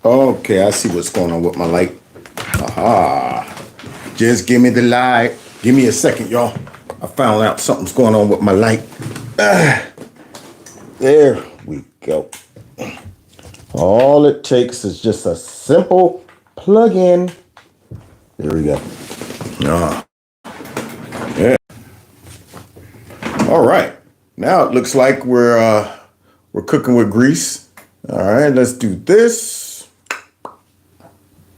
Okay, I see what's going on with my light. Aha. Just give me the light. Give me a second, y'all. I found out something's going on with my light. There we go. All it takes is just a simple plug-in. There we go. Ah. Yeah. All right. Now it looks like we're cooking with grease. All right, let's do this.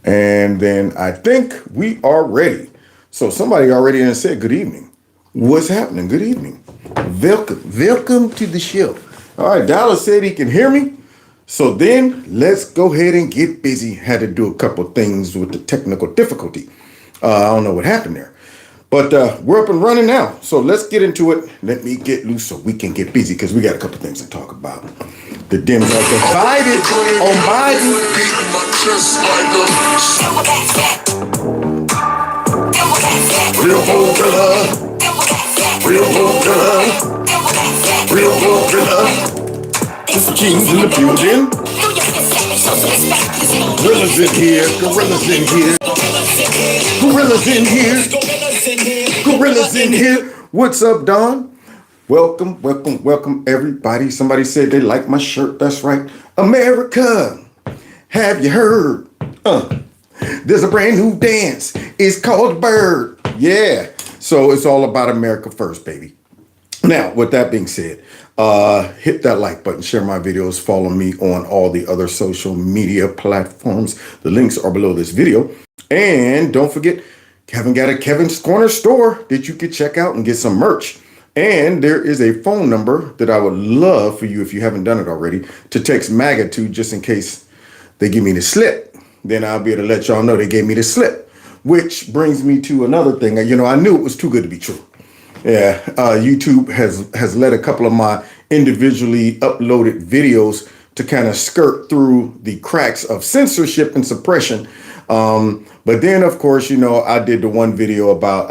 And then I think we are ready. So somebody already done said good evening. What's happening? Good evening. Welcome to the show. All right, Dallas said he can hear me. So then let's go ahead and get busy. Had to do a couple things with the technical difficulty. I don't know what happened there. But we're up and running now. So let's get into it. Let me get loose so we can get busy because we got a couple things to talk about. The Dems are divided on Biden. Real old killer. Real old killer. Real old killer. It's Kings in the building. Gorillas in here. Gorillas in here. Gorillas in here. Gorillas in here. What's up, Don? Welcome, welcome, welcome, everybody. Somebody said they like my shirt. That's right. America, have you heard? There's a brand new dance. It's called Bird. Yeah. So it's all about America first, baby. Now, with that being said, hit that like button, share my videos, follow me on all the other social media platforms. The links are below this video. And don't forget, Kevin got a Kevin's Corner store that you could check out and get some merch. And there is a phone number that I would love for you, if you haven't done it already, to text MAGA to just in case they give me the slip. Then I'll be able to let y'all know they gave me the slip. Which brings me to another thing. You know, I knew it was too good to be true. Yeah, YouTube has let a couple of my individually uploaded videos to kind of skirt through the cracks of censorship and suppression. But then, of course, you know, I did the one video about,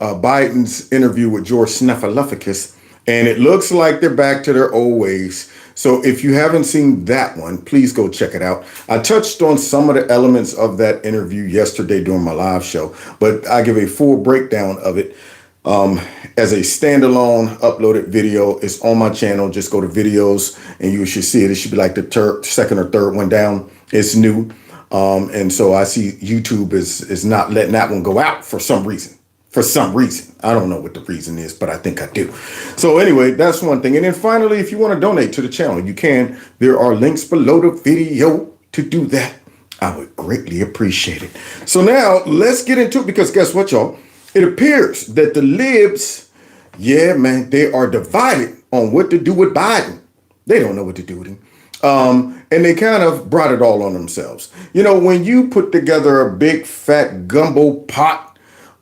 Biden's interview with George Snuffleupagus, and it looks like they're back to their old ways. So if you haven't seen that one, please go check it out. I touched on some of the elements of that interview yesterday during my live show, but I give a full breakdown of it as a standalone uploaded video. It's on my channel. Just go to videos and you should see it. It should be like the second or third one down. It's new. And so I see YouTube is not letting that one go out for some reason. For some reason. I don't know what the reason is, but I think I do. So anyway, that's one thing. And then finally, if you want to donate to the channel, you can. There are links below the video to do that. I would greatly appreciate it. So now let's get into it because guess what, y'all? It appears that the Libs, yeah, man, they are divided on what to do with Biden. They don't know what to do with him. And they kind of brought it all on themselves. You know, when you put together a big fat gumbo pot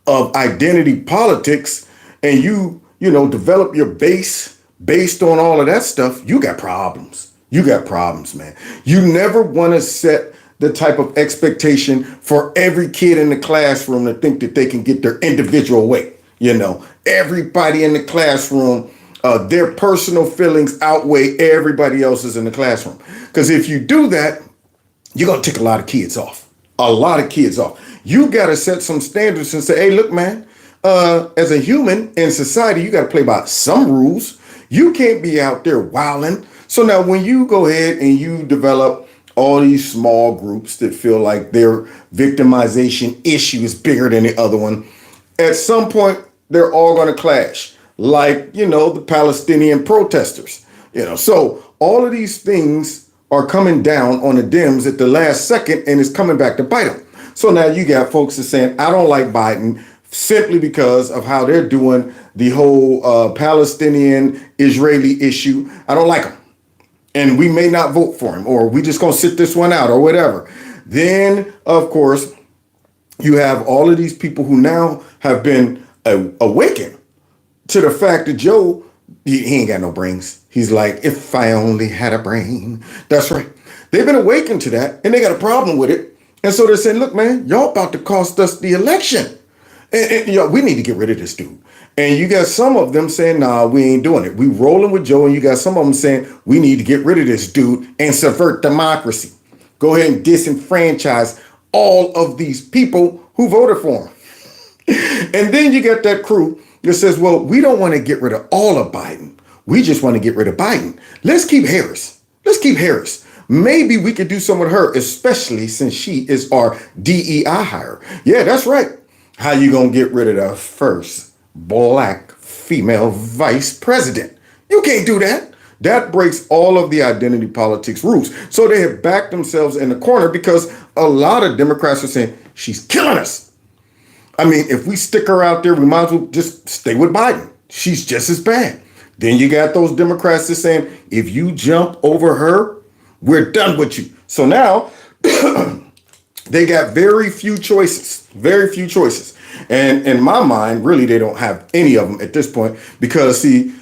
of identity politics and you develop your base based on all of that stuff, you got problems. You got problems, man. You never want to set the type of expectation for every kid in the classroom to think that they can get their individual way. You know, everybody in the classroom, their personal feelings outweigh everybody else's in the classroom. Because if you do that, you're going to tick a lot of kids off. A lot of kids off. You got to set some standards and say, hey, look, man, as a human in society, you got to play by some rules. You can't be out there wilding. So now when you go ahead and you develop all these small groups that feel like their victimization issue is bigger than the other one, at some point, they're all going to clash. Like, you know, the Palestinian protesters, you know, so all of these things are coming down on the Dems at the last second and it's coming back to bite them. So now you got folks that saying, I don't like Biden simply because of how they're doing the whole Palestinian-Israeli issue. I don't like him. And we may not vote for him, or we just going to sit this one out or whatever. Then, of course, you have all of these people who now have been awakened to the fact that Joe, he ain't got no brains. He's like, if I only had a brain. That's right. They've been awakened to that and they got a problem with it. And so they're saying, look, man, y'all about to cost us the election. And you know, we need to get rid of this dude. And you got some of them saying, nah, we ain't doing it. We rolling with Joe. And you got some of them saying, we need to get rid of this dude and subvert democracy. Go ahead and disenfranchise all of these people who voted for him. And then you got that crew that says, well, we don't want to get rid of all of Biden. We just want to get rid of Biden. Let's keep Harris. Let's keep Harris. Maybe we could do some with her, especially since she is our DEI hire. Yeah, that's right. How you going to get rid of the first black female vice president? You can't do that. That breaks all of the identity politics rules. So they have backed themselves in the corner because a lot of Democrats are saying, she's killing us. I mean, if we stick her out there, we might as well just stay with Biden. She's just as bad. Then you got those Democrats that saying, if you jump over her, we're done with you. So now they got very few choices. And in my mind, really, they don't have any of them at this point because, see,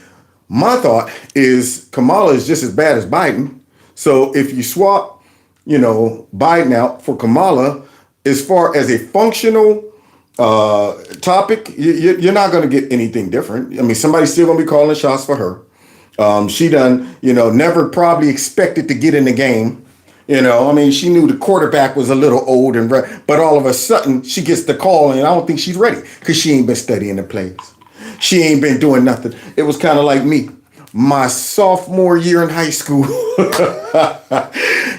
my thought is Kamala is just as bad as Biden. So if you swap, Biden out for Kamala, as far as a functional topic, you're not going to get anything different. I mean, somebody's still going to be calling shots for her. She done, never probably expected to get in the game. She knew the quarterback was a little old but all of a sudden she gets the call and I don't think she's ready because she ain't been studying the plays. She ain't been doing nothing. It was kind of like me, my sophomore year in high school.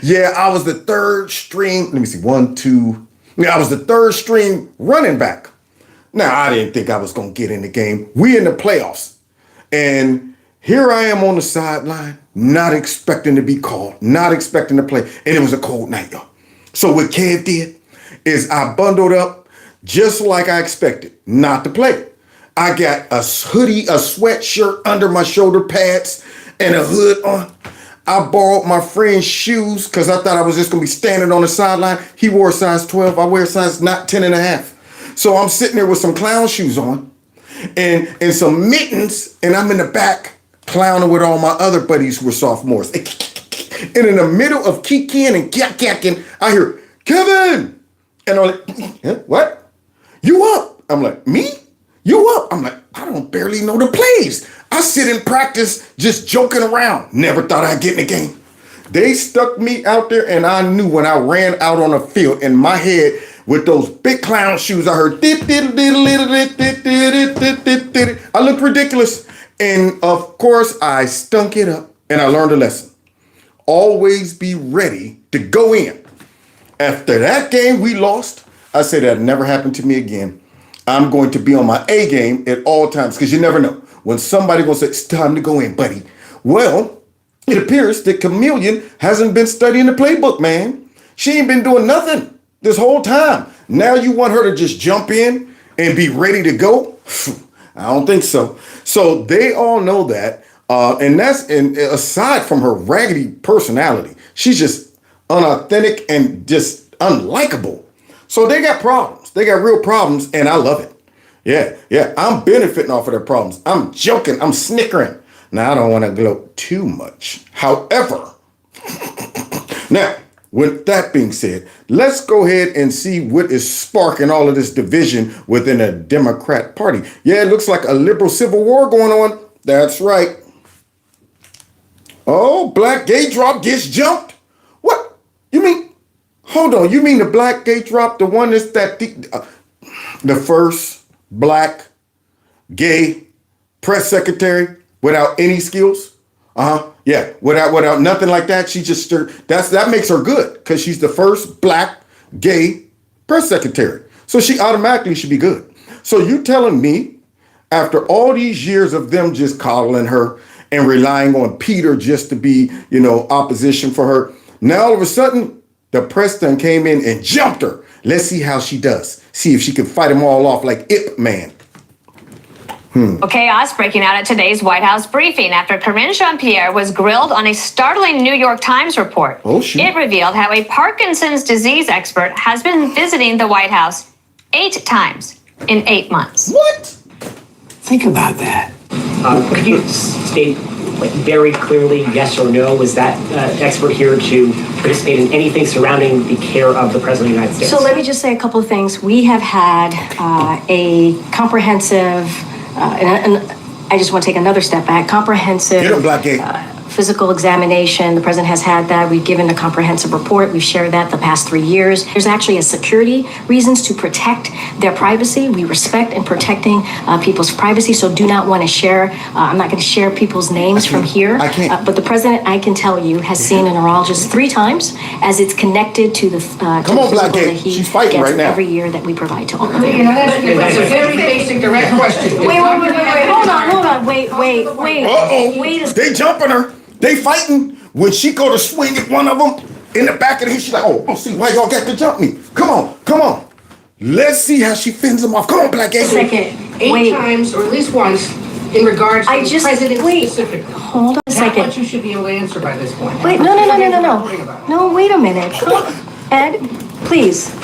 Yeah, I was the third string. Let me see, 1, 2. I was the third string running back. Now, I didn't think I was going to get in the game. We in the playoffs. And here I am on the sideline, not expecting to be called, not expecting to play. And it was a cold night, y'all. So what Kev did is I bundled up just like I expected, not to play. I got a hoodie, a sweatshirt under my shoulder pads, and a hood on. I borrowed my friend's shoes because I thought I was just going to be standing on the sideline. He wore a size 12. I wear a size not 10 and a half. So I'm sitting there with some clown shoes on and some mittens, and I'm in the back clowning with all my other buddies who were sophomores. And in the middle of kikiing and yak-yakking, I hear, Kevin! And I'm like, what? You up? I'm like, me? You up? I'm like, I don't barely know the plays. I sit in practice just joking around. Never thought I'd get in the game. They stuck me out there, and I knew when I ran out on the field in my head with those big clown shoes, I heard, I looked ridiculous. And of course, I stunk it up, and I learned a lesson. Always be ready to go in. After that game we lost, I said that never happened to me again. I'm going to be on my A game at all times because you never know when somebody gonna say it's time to go in, buddy. Well, it appears that Chameleon hasn't been studying the playbook, man. She ain't been doing nothing this whole time. Now you want her to just jump in and be ready to go? I don't think so. So they all know that. And aside from her raggedy personality, she's just unauthentic and just unlikable. So they got problems. They got real problems, and I love it. Yeah. I'm benefiting off of their problems. I'm joking. I'm snickering. Now, I don't want to gloat too much. However, now, with that being said, let's go ahead and see what is sparking all of this division within the Democrat Party. Yeah, it looks like a liberal civil war going on. That's right. Oh, black gay drop gets jumped. What? You mean? Hold on. You mean the black gay drop, the one that's the first black gay press secretary without any skills? Yeah, without nothing like that. She just that makes her good because she's the first black gay press secretary. So she automatically should be good. So you telling me after all these years of them just coddling her and relying on Peter just to be, opposition for her, now all of a sudden the press done came in and jumped her. Let's see how she does. See if she can fight them all off like Ip Man. Chaos breaking out at today's White House briefing after Karine Jean-Pierre was grilled on a startling New York Times report. Oh, shit. It revealed how a Parkinson's disease expert has been visiting the White House 8 times in 8 months. What? Think about that. Could you state very clearly, yes or no, was that expert here to participate in anything surrounding the care of the President of the United States? So let me just say a couple of things. We have had a comprehensive and I just want to take another step back. Comprehensive Get him, Blackgate. Physical examination. The president has had that. We've given a comprehensive report. We've shared that the past 3 years. There's actually a security reasons to protect their privacy. We respect and protecting people's privacy, so do not want to share. I'm not going to share people's names from here. I can't. But the president, I can tell you, has seen a neurologist 3 times as it's connected to the Come on, physical that Blackgate. he She's fighting gets right now. every year that we provide to all of them. That's a very basic, direct question. Wait, hold on, wait Uh-oh. a second. They jumping her. They fighting. When she go to swing at one of them in the back of the head, she's like, oh, see why y'all got to jump me. Come on. Let's see how she fends them off. Come on, Blackgate. Second, Eight wait. times, or at least once, in regards to the president specifically. Hold on a Not second. what you should be able to answer by this point. Wait, no. No, wait a minute. Ed, please.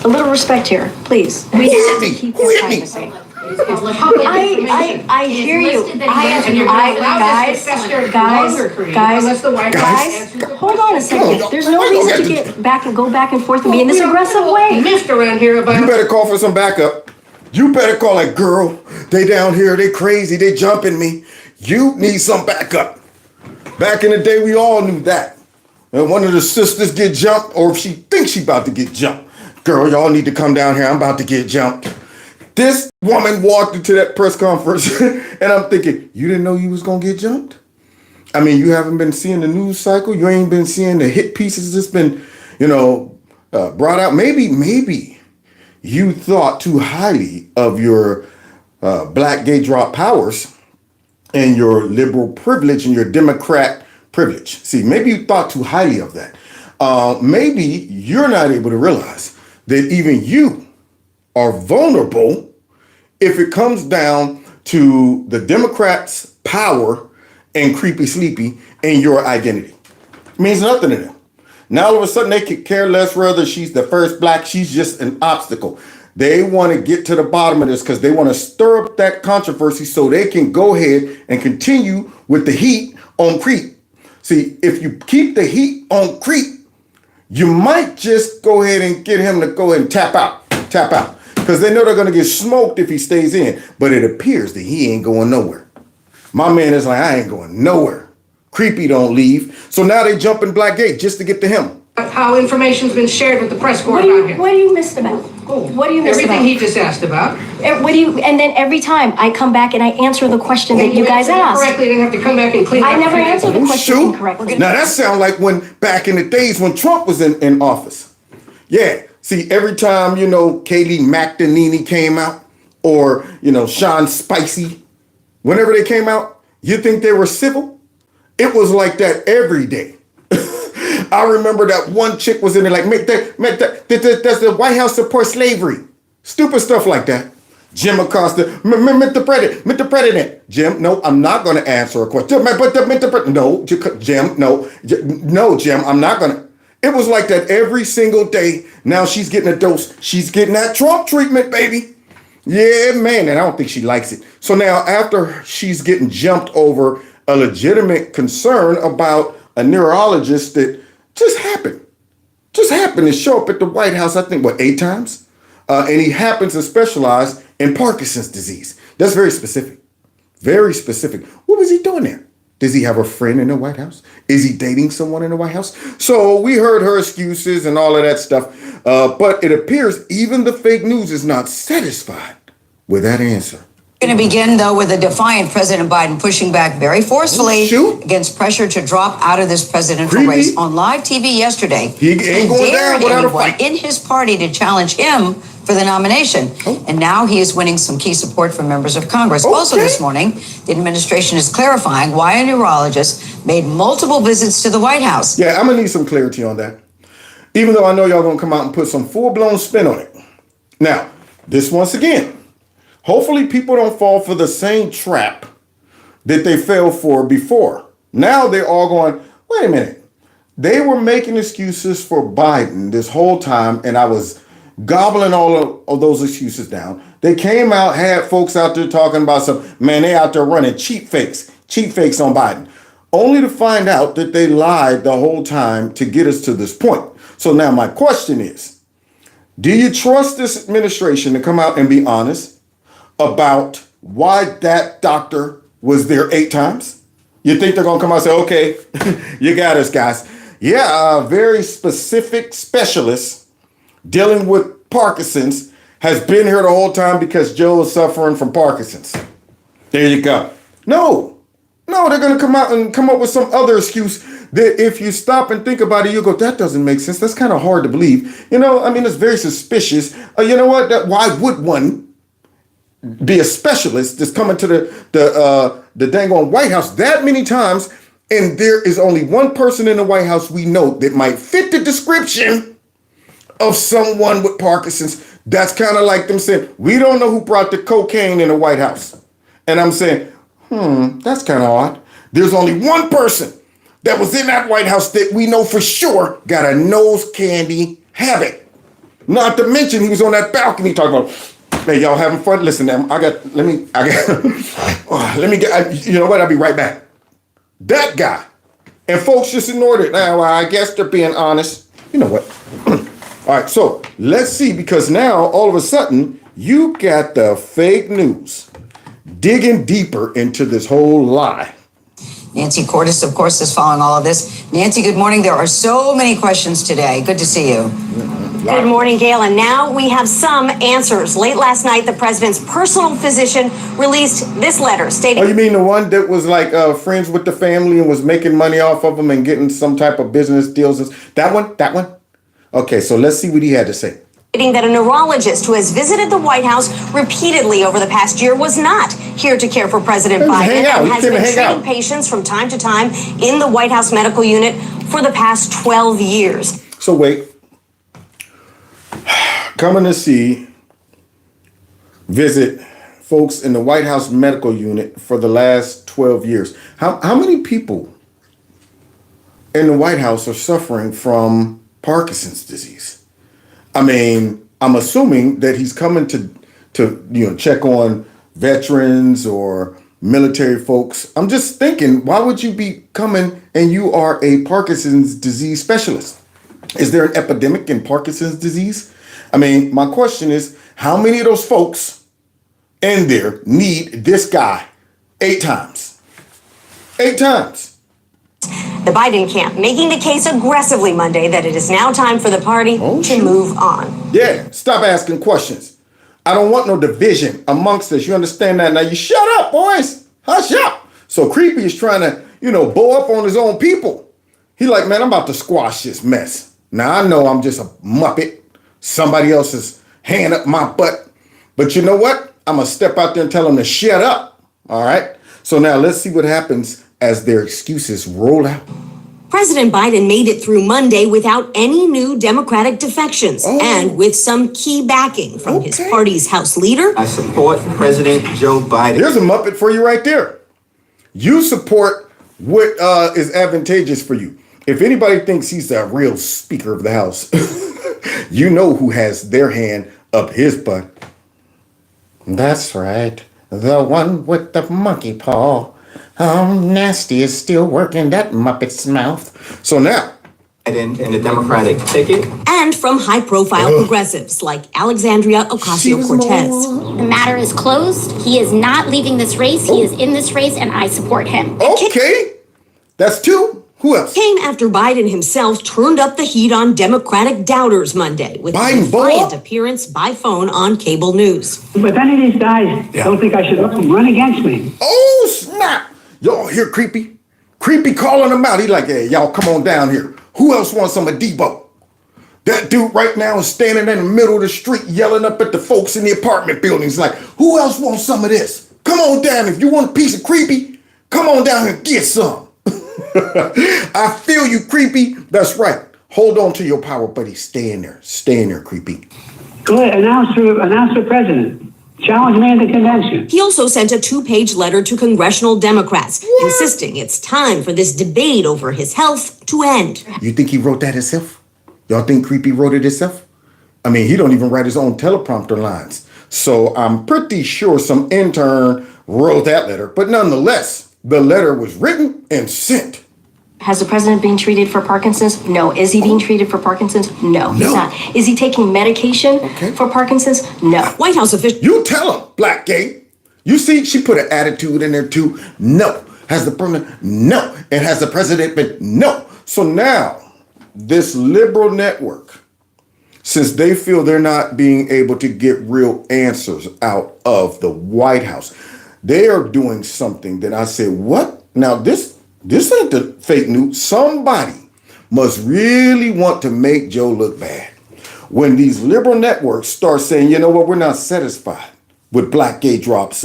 A little respect here, please. We have to keep Who your hit me? privacy. It's public information. I hear you. And you're not allowed this to fester longer, Karina, unless the White House answers the Hold on a question. second. There's no reason to get back and go back and forth and be in this aggressive way. Miffed around here about. You better call for some backup. You better call like, girl, they down here, they crazy, they jumping me. You need some backup. Back in the day, we all knew that. And one of the sisters get jumped, or if she thinks she about to get jumped. Girl, y'all need to come down here, I'm about to get jumped. This woman walked into that press conference and I'm thinking, you didn't know you was gonna get jumped? I mean, you haven't been seeing the news cycle. You ain't been seeing the hit pieces that's been, brought out. Maybe you thought too highly of your black gay drop powers and your liberal privilege and your Democrat privilege. See, maybe you thought too highly of that. Maybe you're not able to realize that even you are vulnerable if it comes down to the Democrats' power and creepy sleepy and your identity. It means nothing to them. Now all of a sudden they could care less whether she's the first black, she's just an obstacle. They want to get to the bottom of this because they want to stir up that controversy so they can go ahead and continue with the heat on creep. See, if you keep the heat on creep, you might just go ahead and get him to go ahead and tap out. Because they know they're going to get smoked if he stays in. But it appears that he ain't going nowhere. My man is like, I ain't going nowhere. Creepy don't leave. So now they jump in Blackgate just to get to him. How information's been shared with the press corps What about him. do you miss about? What do you miss Everything about? he just asked about. And then every time I come back and I answer the question that you guys asked. Correctly, they have to come back and clean up. I never answered the question Shoot. incorrectly. Now that sounds like when back in the days when Trump was in office. Yeah. See, every time, Kaylee McEnany came out or, Sean Spicy, whenever they came out, you think they were civil? It was like that every day. I remember that one chick was in there like, does the White House support slavery? Stupid stuff like that. Jim Acosta, Mr. President. Jim, no, I'm not going to answer a question. No, Jim, no, Jim, I'm not going to. It was like that every single day. Now she's getting a dose. She's getting that Trump treatment, baby. Yeah, man, and I don't think she likes it. So now after she's getting jumped over a legitimate concern about a neurologist that just happened to show up at the White House, I think, 8 times? And he happens to specialize in Parkinson's disease. That's very specific. Very specific. What was he doing there? Does he have a friend in the White House? Is he dating someone in the White House? So we heard her excuses and all of that stuff. But it appears even the fake news is not satisfied with that answer. We're going to begin, though, with a defiant President Biden pushing back very forcefully against pressure to drop out of this presidential race on live TV yesterday. He ain't going down without a fight. In his party to challenge him for the nomination. And now he is winning some key support from members of Congress. Also this morning, the administration is clarifying why a neurologist made multiple visits to the White House. Yeah, I'm going to need some clarity on that. Even though I know y'all going to come out and put some full-blown spin on it. Now, this once again, hopefully people don't fall for the same trap that they fell for before. Now they're all going, wait a minute. They were making excuses for Biden this whole time, and I was gobbling all of those excuses down. They came out, had folks out there talking about they out there running cheap fakes on Biden, only to find out that they lied the whole time to get us to this point. So now my question is, do you trust this administration to come out and be honest about why that doctor was there 8 times? You think they're going to come out and say, okay, you got us, guys. Yeah, a very specific specialist dealing with Parkinson's has been here the whole time because Joe is suffering from Parkinson's. There you go. No, they're going to come out and come up with some other excuse that if you stop and think about it, you go, that doesn't make sense. That's kind of hard to believe. It's very suspicious. You know what? Why would one be a specialist that's coming to the dang on White House that many times, and there is only one person in the White House we know that might fit the description of someone with Parkinson's? That's kind of like them saying, we don't know who brought the cocaine in the White House. And I'm saying, that's kind of odd. There's only one person that was in that White House that we know for sure got a nose candy habit. Not to mention he was on that balcony talking about, hey, y'all having fun? Listen, let me get, you know what? I'll be right back. That guy. And folks just ignored it. Now, I guess they're being honest. You know what? All right, so let's see, because now all of a sudden you got the fake news digging deeper into this whole lie. Nancy Cordes, of course, is following all of this. Nancy, good morning. There are so many questions today. Good to see you. Good morning, Gail. And now we have some answers. Late last night, the president's personal physician released this letter stating... Oh, you mean the one that was like friends with the family and was making money off of them and getting some type of business deals? That one? Okay, so let's see what he had to say. That a neurologist who has visited the White House repeatedly over the past year was not here to care for President Biden and has been treating patients from time to time in the White House medical unit for the past 12 years. So wait. Coming to visit folks in the White House medical unit for the last 12 years. How many people in the White House are suffering from Parkinson's disease? I mean, I'm assuming that he's coming to check on veterans or military folks. I'm just thinking, why would you be coming and you are a Parkinson's disease specialist? Is there an epidemic in Parkinson's disease? I mean, my question is, how many of those folks in there need this guy 8 times? 8 times. The Biden camp making the case aggressively Monday that it is now time for the party to move on. Yeah, stop asking questions. I don't want no division amongst us. You understand that? Now you shut up, boys. Hush up. So Creepy is trying to, bow up on his own people. He like, man, I'm about to squash this mess. Now I know I'm just a muppet. Somebody else's hand up my butt. But you know what? I'm going to step out there and tell them to shut up. All right? So now let's see what happens as their excuses roll out. President Biden made it through Monday without any new Democratic defections and with some key backing from his party's House leader. I support President Joe Biden. Here's a Muppet for you right there. You support what is advantageous for you. If anybody thinks he's the real Speaker of the House, you know who has their hand up his butt. That's right. The one with the monkey paw. Nasty is still working that Muppet's mouth. So now. In the Democratic ticket. And from high-profile progressives like Alexandria Ocasio-Cortez. The matter is closed. He is not leaving this race. He is in this race, and I support him. Okay. That's 2. Who else? Came after Biden himself turned up the heat on Democratic doubters Monday with a defiant appearance by phone on cable news. If any of these guys don't think I should run against me. Oh, snap. Y'all hear Creepy? Creepy calling him out. He like, hey, y'all come on down here. Who else wants some of Debo? That dude right now is standing in the middle of the street yelling up at the folks in the apartment buildings like, who else wants some of this? Come on down. If you want a piece of Creepy, come on down and get some. I feel you, Creepy. That's right. Hold on to your power, buddy. Stay in there. Stay in there, Creepy. Go ahead. Announce for president. Challenge me in the convention. He also sent a 2-page letter to congressional Democrats, insisting it's time for this debate over his health to end. You think he wrote that himself? Y'all think Creepy wrote it himself? I mean, he don't even write his own teleprompter lines. So I'm pretty sure some intern wrote that letter. But nonetheless, the letter was written and sent. Has the president been treated for Parkinson's? No. Is he being treated for Parkinson's? No, he's not. Is he taking medication for Parkinson's? No. White House officials. You tell him, Black Gay. You see, she put an attitude in there too. No. Has the president? No. And has the president been? No. So now, this liberal network, since they feel they're not being able to get real answers out of the White House, they are doing something that I said, what? Now, this ain't the fake news. Somebody must really want to make Joe look bad. When these liberal networks start saying, you know what, we're not satisfied with Black Gay Drop's,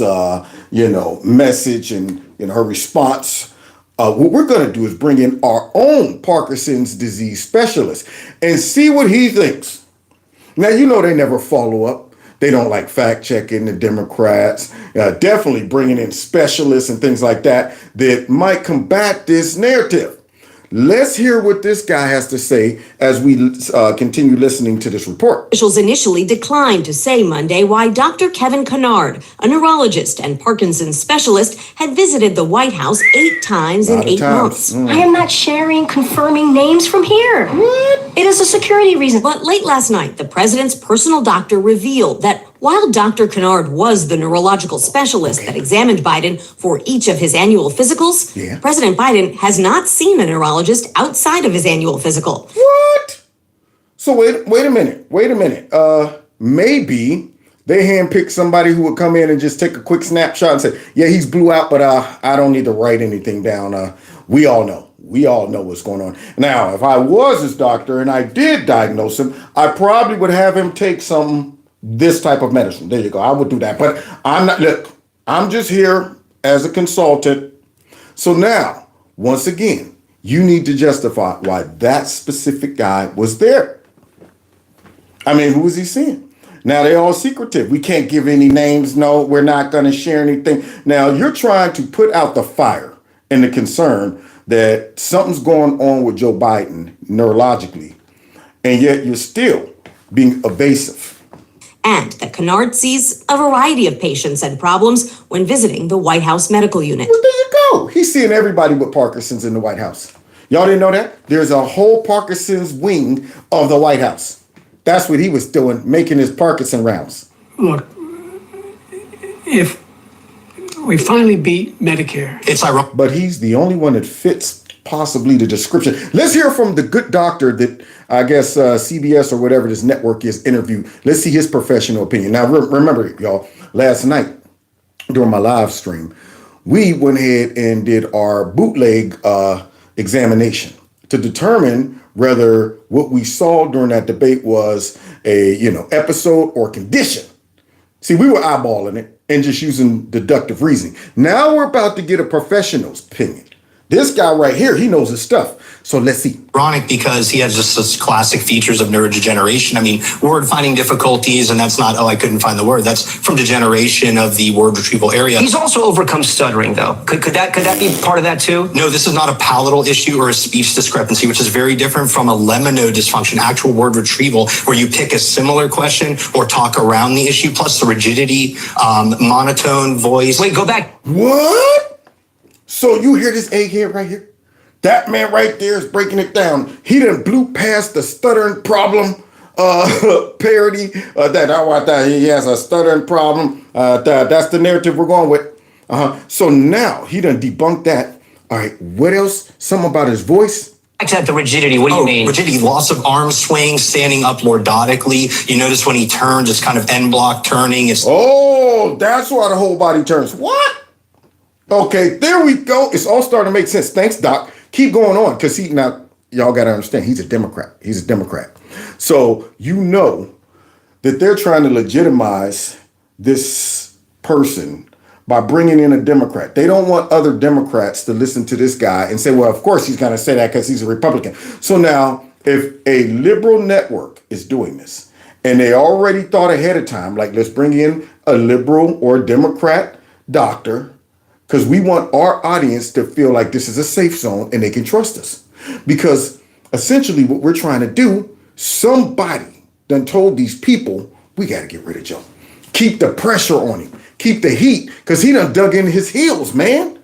message and her response. What we're going to do is bring in our own Parkinson's disease specialist and see what he thinks. Now, they never follow up. They don't like fact checking the Democrats, definitely bringing in specialists and things like that might combat this narrative. Let's hear what this guy has to say as we continue listening to this report. Officials initially declined to say Monday why Dr. Kevin Kennard, a neurologist and Parkinson's specialist, had visited the White House 8 times in 8 months. I am not sharing confirming names from here. What? It is a security reason. But late last night, the president's personal doctor revealed that while Dr. Kennard was the neurological specialist that examined Biden for each of his annual physicals, President Biden has not seen a neurologist outside of his annual physical. What? So wait a minute. Maybe they handpicked somebody who would come in and just take a quick snapshot and say, yeah, he's blew out, but I don't need to write anything down. We all know what's going on. Now, if I was his doctor and I did diagnose him, I probably would have him take this type of medicine. There you go. I would do that. But I'm just here as a consultant. So now, once again, you need to justify why that specific guy was there. I mean, who was he seeing? Now, they're all secretive. We can't give any names. No, we're not going to share anything. Now, you're trying to put out the fire and the concern that something's going on with Joe Biden neurologically, and yet you're still being evasive. And that Kennard sees a variety of patients and problems when visiting the White House medical unit. Well, there you go. He's seeing everybody with Parkinson's in the White House. Y'all didn't know that? There's a whole Parkinson's wing of the White House. That's what he was doing, making his Parkinson rounds. Look, if we finally beat Medicare, it's ironic. But he's the only one that fits possibly the description. Let's hear from the good doctor that I guess CBS or whatever this network is interviewed. Let's see his professional opinion. Now, remember, y'all, last night during my live stream, we went ahead and did our bootleg examination to determine whether what we saw during that debate was a episode or condition. See, we were eyeballing it and just using deductive reasoning. Now we're about to get a professional's opinion. This guy right here, he knows his stuff. So let's see. Ironic because he has just such classic features of neurodegeneration. I mean, word finding difficulties, and that's not, I couldn't find the word. That's from degeneration of the word retrieval area. He's also overcome stuttering, though. Could that be part of that too? No, this is not a palatal issue or a speech discrepancy, which is very different from a lemino dysfunction, actual word retrieval, where you pick a similar question or talk around the issue, plus the rigidity, monotone voice. Wait, go back. What? So you hear this egghead right here? That man right there is breaking it down. He done blew past the stuttering problem parody. That he has a stuttering problem. That's the narrative we're going with. So now he done debunked that. All right, what else? Something about his voice? Back to the rigidity. What do you mean? Rigidity, loss of arm swing, standing up lordotically. You notice when he turns, it's kind of end block turning. That's why the whole body turns. What? Okay, there we go. It's all starting to make sense. Thanks, Doc. Keep going on, because y'all got to understand, he's a Democrat. He's a Democrat. So you know that they're trying to legitimize this person by bringing in a Democrat. They don't want other Democrats to listen to this guy and say, well, of course he's going to say that because he's a Republican. So now, if a liberal network is doing this, and they already thought ahead of time, like, let's bring in a liberal or Democrat doctor, because we want our audience to feel like this is a safe zone and they can trust us. Because essentially what we're trying to do, somebody done told these people, we got to get rid of Joe. Keep the pressure on him. Keep the heat, because he done dug in his heels, man.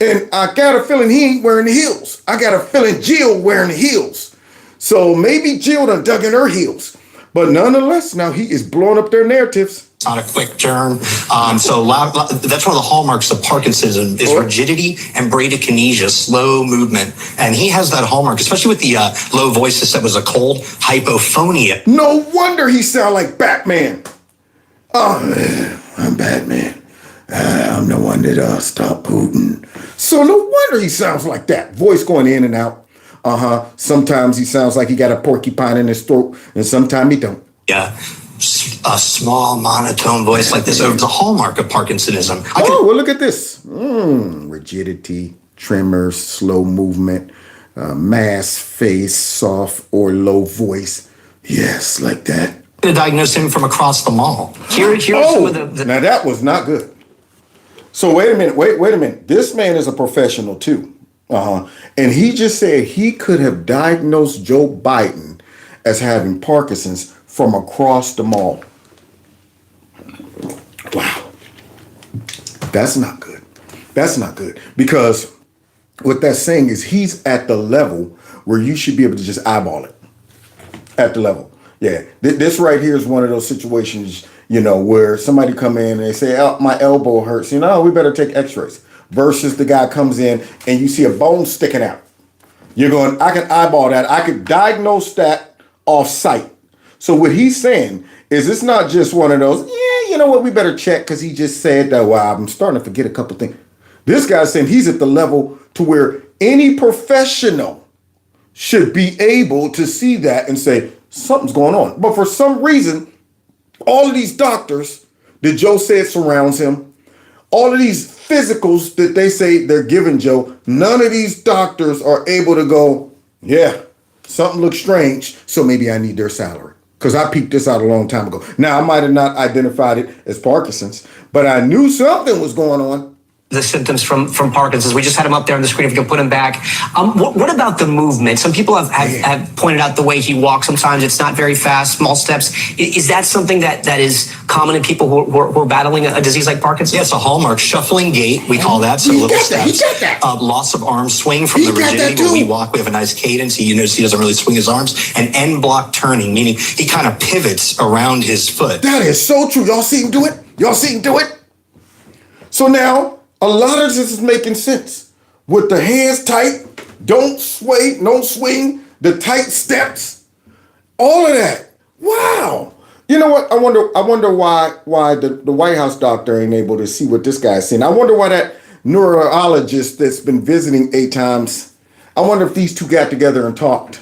And I got a feeling he ain't wearing the heels. I got a feeling Jill wearing the heels. So maybe Jill done dug in her heels. But nonetheless, now he is blowing up their narratives. It's not a quick turn. So that's one of the hallmarks of Parkinson's is rigidity and bradykinesia, slow movement. And he has that hallmark, especially with the low voice that was a cold, hypophonia. No wonder he sound like Batman. Oh, I'm Batman. I'm the one that stopped Putin. So no wonder he sounds like that. Voice going in and out. Sometimes he sounds like he got a porcupine in his throat, and sometimes he don't. Yeah. A small monotone voice like this. It's a hallmark of Parkinsonism. Well, look at this. Rigidity, tremors, slow movement, mass face, soft or low voice. Yes, like that. To diagnose him from across the mall. Here's some of the... Now that was not good. So wait a minute. This man is a professional too. And he just said he could have diagnosed Joe Biden as having Parkinson's from across the mall. Wow. That's not good. That's not good. Because what that's saying is he's at the level where you should be able to just eyeball it. At the level. Yeah. This right here is one of those situations, where somebody come in and they say, oh, my elbow hurts. We better take x-rays. Versus the guy comes in and you see a bone sticking out. You're going, I can eyeball that. I could diagnose that off site. So what he's saying is it's not just one of those, you know what, we better check because he just said that, wow, I'm starting to forget a couple things. This guy's saying he's at the level to where any professional should be able to see that and say, something's going on. But for some reason, all of these doctors that Joe said surrounds him, all of these physicals that they say they're giving Joe, none of these doctors are able to go, yeah, something looks strange, so maybe I need their salary. Because I peeped this out a long time ago. Now, I might have not identified it as Parkinson's, but I knew something was going on. The symptoms from Parkinson's. We just had him up there on the screen. If you can put him back. What about the movement? Some people have pointed out the way he walks. Sometimes it's not very fast, small steps. Is that something that is common in people who are battling a disease like Parkinson's? Yeah, it's a hallmark. Shuffling gait, we call that. So little steps. Loss of arm swing from the rigidity. When we walk, we have a nice cadence. He doesn't really swing his arms. And end block turning, meaning he kind of pivots around his foot. That is so true. Y'all see him do it? So now, a lot of this is making sense. With the hands tight, don't sway, don't swing, the tight steps, all of that. Wow. You know what? I wonder why the White House doctor ain't able to see what this guy's seeing. I wonder why that neurologist that's been visiting 8 times, I wonder if these two got together and talked.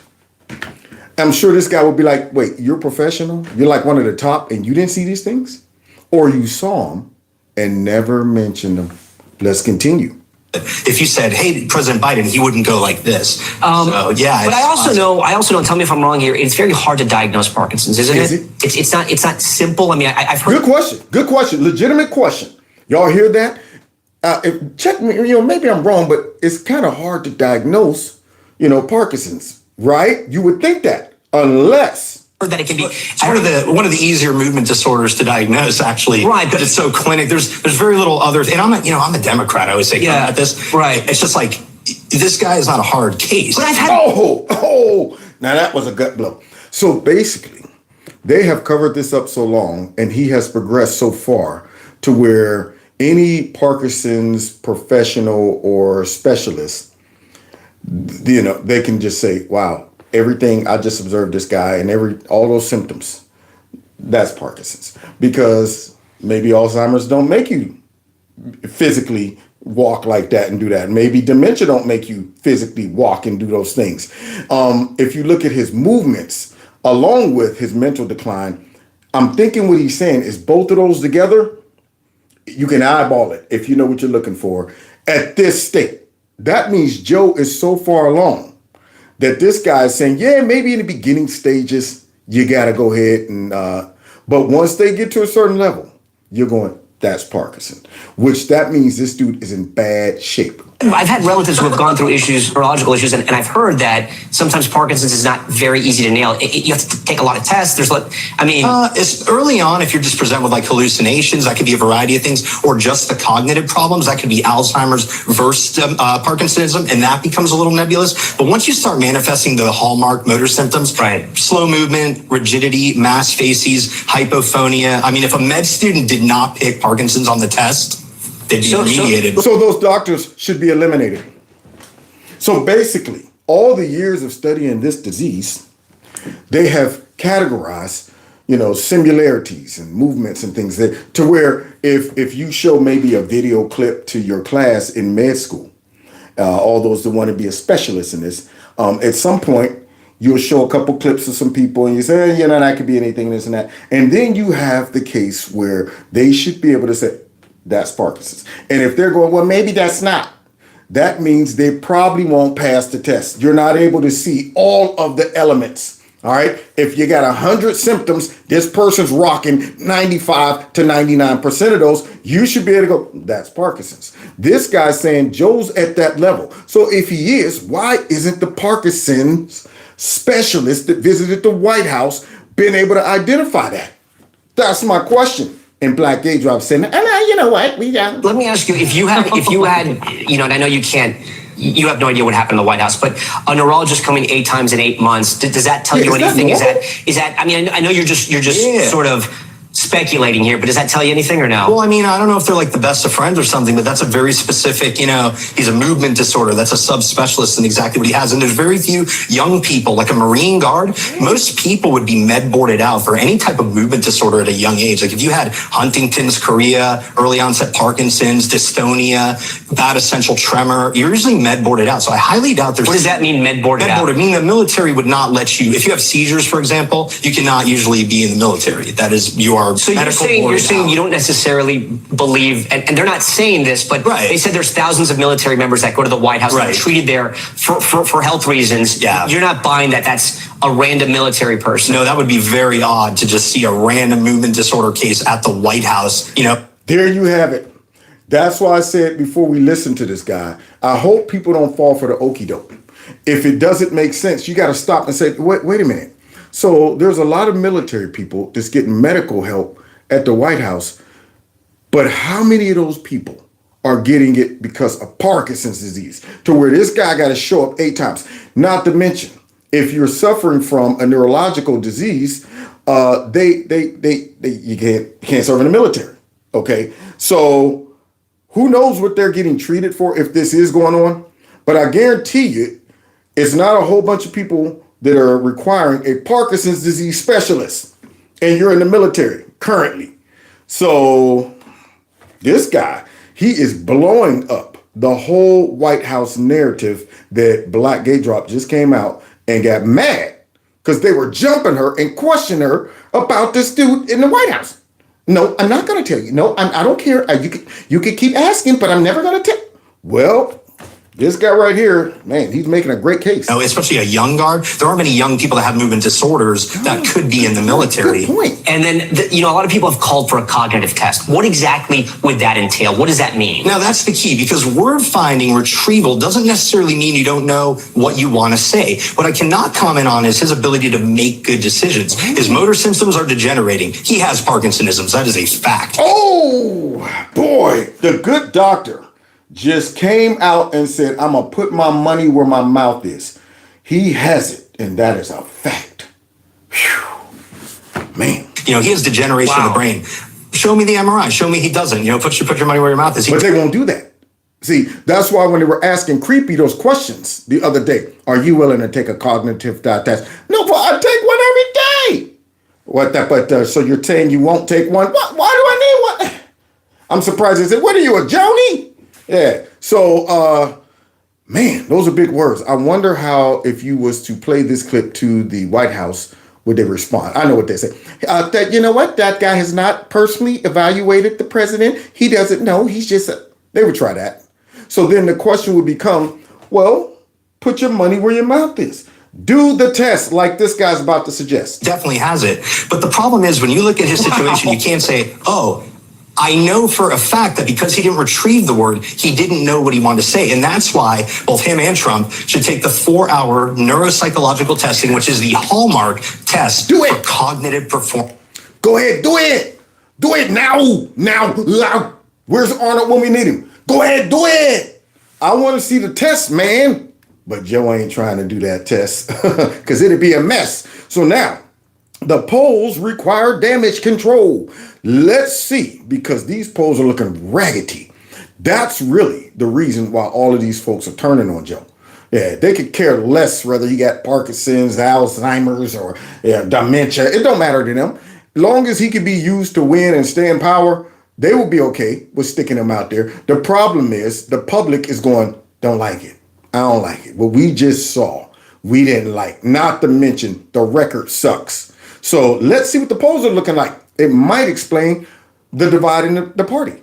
I'm sure this guy would be like, wait, you're a professional? You're like one of the top and you didn't see these things? Or you saw them and never mentioned them. Let's continue. If you said, hey, President Biden, he wouldn't go like this. So, yeah. But I also know, tell me if I'm wrong here, it's very hard to diagnose Parkinson's, isn't it? It's not simple. I mean, I've heard. Good question. Legitimate question. Y'all hear that? Check me, maybe I'm wrong, but it's kind of hard to diagnose, Parkinson's, right? You would think that, unless. That it can be one of the easier movement disorders to diagnose, actually. Right, but it's so clinic. There's very little others. And I'm a Democrat. I always say about this. Right. It's just like this guy is not a hard case. But I've had now that was a gut blow. So basically, they have covered this up so long, and he has progressed so far to where any Parkinson's professional or specialist, they can just say, wow. Everything I just observed this guy and all those symptoms, that's Parkinson's. Because maybe Alzheimer's don't make you physically walk like that and do that. Maybe dementia don't make you physically walk and do those things. If you look at his movements along with his mental decline, I'm thinking what he's saying is both of those together, you can eyeball it if you know what you're looking for at this state. That means Joe is so far along that this guy is saying, yeah, maybe in the beginning stages, you got to go ahead and, but once they get to a certain level, you're going, that's Parkinson, which that means this dude is in bad shape. I've had relatives who have gone through neurological issues, and I've heard that sometimes Parkinson's is not very easy to nail. You have to take a lot of tests. It's early on, if you're just presented with like hallucinations, that could be a variety of things, or just the cognitive problems, that could be Alzheimer's versus Parkinsonism, and that becomes a little nebulous. But once you start manifesting the hallmark motor symptoms, right, slow movement, rigidity, mass facies, hypophonia. I mean, if a med student did not pick Parkinson's on the test, they'd be remediated. So those doctors should be eliminated. So basically, all the years of studying this disease, they have categorized, similarities and movements and things that, to where if you show maybe a video clip to your class in med school, all those that want to be a specialist in this, at some point, you'll show a couple clips of some people and you say, that could be anything, this and that. And then you have the case where they should be able to say, that's Parkinson's. And if they're going, well, maybe that's not, that means they probably won't pass the test. You're not able to see all of the elements. All right. If you got 100 symptoms, this person's rocking 95 to 99% of those. You should be able to go, that's Parkinson's. This guy's saying Joe's at that level. So if he is, why isn't the Parkinson's specialist that visited the White House been able to identify that? That's my question. And Black Gay Drop saying, you know what? Let me ask you, if you had, and I know you can't, you have no idea what happened in the White House, but a neurologist coming 8 times in 8 months, does that tell you anything? Is that, I know you're just sort of speculating here, but does that tell you anything or no? Well, I don't know if they're like the best of friends or something, but that's a very specific, he's a movement disorder. That's a subspecialist in exactly what he has. And there's very few young people, like a Marine Guard. Most people would be med boarded out for any type of movement disorder at a young age. Like if you had Huntington's, chorea, early onset Parkinson's, dystonia, bad essential tremor, you're usually med boarded out. So I highly doubt there's... What does that mean, med boarded out? Med boarded, meaning the military would not let you, if you have seizures, for example, you cannot usually be in the military. That is, so you're saying you don't necessarily believe, and they're not saying this, but they said there's thousands of military members that go to the White House and are treated there for health reasons. Yeah. You're not buying that that's a random military person. No, that would be very odd to just see a random movement disorder case at the White House. There you have it. That's why I said before we listen to this guy, I hope people don't fall for the okie doke. If it doesn't make sense, you got to stop and say, wait a minute. So there's a lot of military people that's getting medical help at the White House, but how many of those people are getting it because of Parkinson's disease, to where this guy got to show up 8 times? Not to mention, if you're suffering from a neurological disease, you can't serve in the military. Okay, so who knows what they're getting treated for if this is going on? But I guarantee you, it's not a whole bunch of people that are requiring a Parkinson's disease specialist, and you're in the military currently. So this guy, he is blowing up the whole White House narrative that Black Gay Drop just came out and got mad because they were jumping her and questioning her about this dude in the White House. No, I'm not going to tell you. No, I don't care. You can keep asking, but I'm never going to tell. Well, this guy right here, man, he's making a great case. Especially a young guard. There aren't many young people that have movement disorders that could be in the military. Good point. And then, a lot of people have called for a cognitive test. What exactly would that entail? What does that mean? Now, that's the key, because word finding retrieval doesn't necessarily mean you don't know what you want to say. What I cannot comment on is his ability to make good decisions. His motor symptoms are degenerating. He has Parkinsonism. That is a fact. Oh, boy, the good doctor just came out and said, I'm going to put my money where my mouth is. He has it, and that is a fact. Whew. Man. He has degeneration of the brain. Show me the MRI. Show me he doesn't. Put your money where your mouth is. But they won't do that. See, that's why when they were asking Creepy those questions the other day, are you willing to take a cognitive test? No, well, I take one every day. What that? But so you're saying you won't take one? Why do I need one? I'm surprised. They said, what are you, a Joni? Yeah. So, man, those are big words. I wonder how, if you was to play this clip to the White House, would they respond? I know what they say. That, you know what? That guy has not personally evaluated the president. He doesn't know. He's just, they would try that. So then the question would become, well, put your money where your mouth is. Do the test like this guy's about to suggest. Definitely has it. But the problem is, when you look at his situation, you can't say, oh, I know for a fact that because he didn't retrieve the word, he didn't know what he wanted to say. And that's why both him and Trump should take the 4-hour neuropsychological testing, which is the hallmark test for cognitive performance. Go ahead, do it. Do it now. Now. Where's Arnold when we need him? Go ahead, do it. I want to see the test, man. But Joe ain't trying to do that test because it'd be a mess. So now, the polls require damage control. Let's see, because these polls are looking raggedy. That's really the reason why all of these folks are turning on Joe. Yeah, they could care less whether he got Parkinson's, Alzheimer's, or dementia. It don't matter to them. Long as he can be used to win and stay in power, they will be okay with sticking him out there. The problem is the public is going, don't like it. I don't like it. What we just saw, we didn't like. Not to mention the record sucks. So let's see what the polls are looking like. It might explain the divide in the party.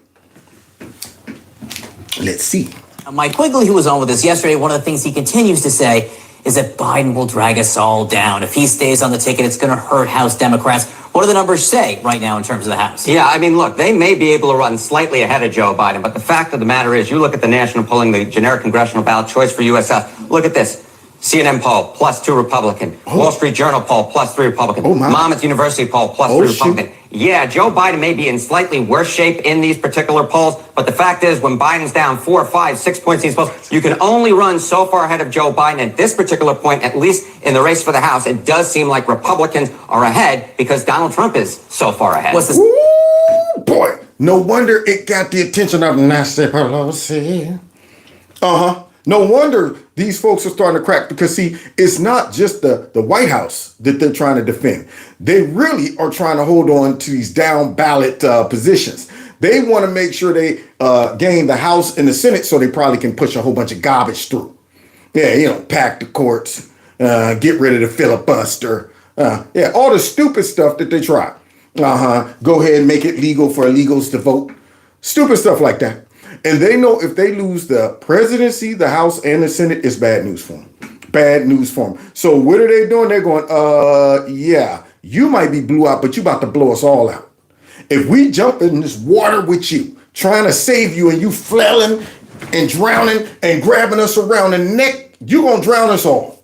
Let's see. Mike Quigley, who was on with us yesterday, one of the things he continues to say is that Biden will drag us all down. If he stays on the ticket, it's going to hurt House Democrats. What do the numbers say right now in terms of the House? Yeah, I mean, look, they may be able to run slightly ahead of Joe Biden, but the fact of the matter is, you look at the national polling, the generic congressional ballot choice for USF. Look at this. CNN poll, +2 Republican. Wall Street Journal poll, +3 Republican. Monmouth University poll, +3 Republican. Yeah, Joe Biden may be in slightly worse shape in these particular polls, but the fact is when Biden's down 4, 5, 6 points in these polls, you can only run so far ahead of Joe Biden at this particular point, at least in the race for the House. It does seem like Republicans are ahead because Donald Trump is so far ahead. What's this? Ooh, boy, no wonder it got the attention of Nancy Pelosi. No wonder these folks are starting to crack because, see, it's not just the White House that they're trying to defend. They really are trying to hold on to these down-ballot positions. They want to make sure they gain the House and the Senate so they probably can push a whole bunch of garbage through. Yeah, pack the courts, get rid of the filibuster. All the stupid stuff that they try. Go ahead and make it legal for illegals to vote. Stupid stuff like that. And they know if they lose the presidency, the House, and the Senate, it's bad news for them. Bad news for them. So what are they doing? They're going, yeah, you might be blew out, but you about to blow us all out. If we jump in this water with you, trying to save you, and you flailing and drowning and grabbing us around the neck, you're going to drown us all.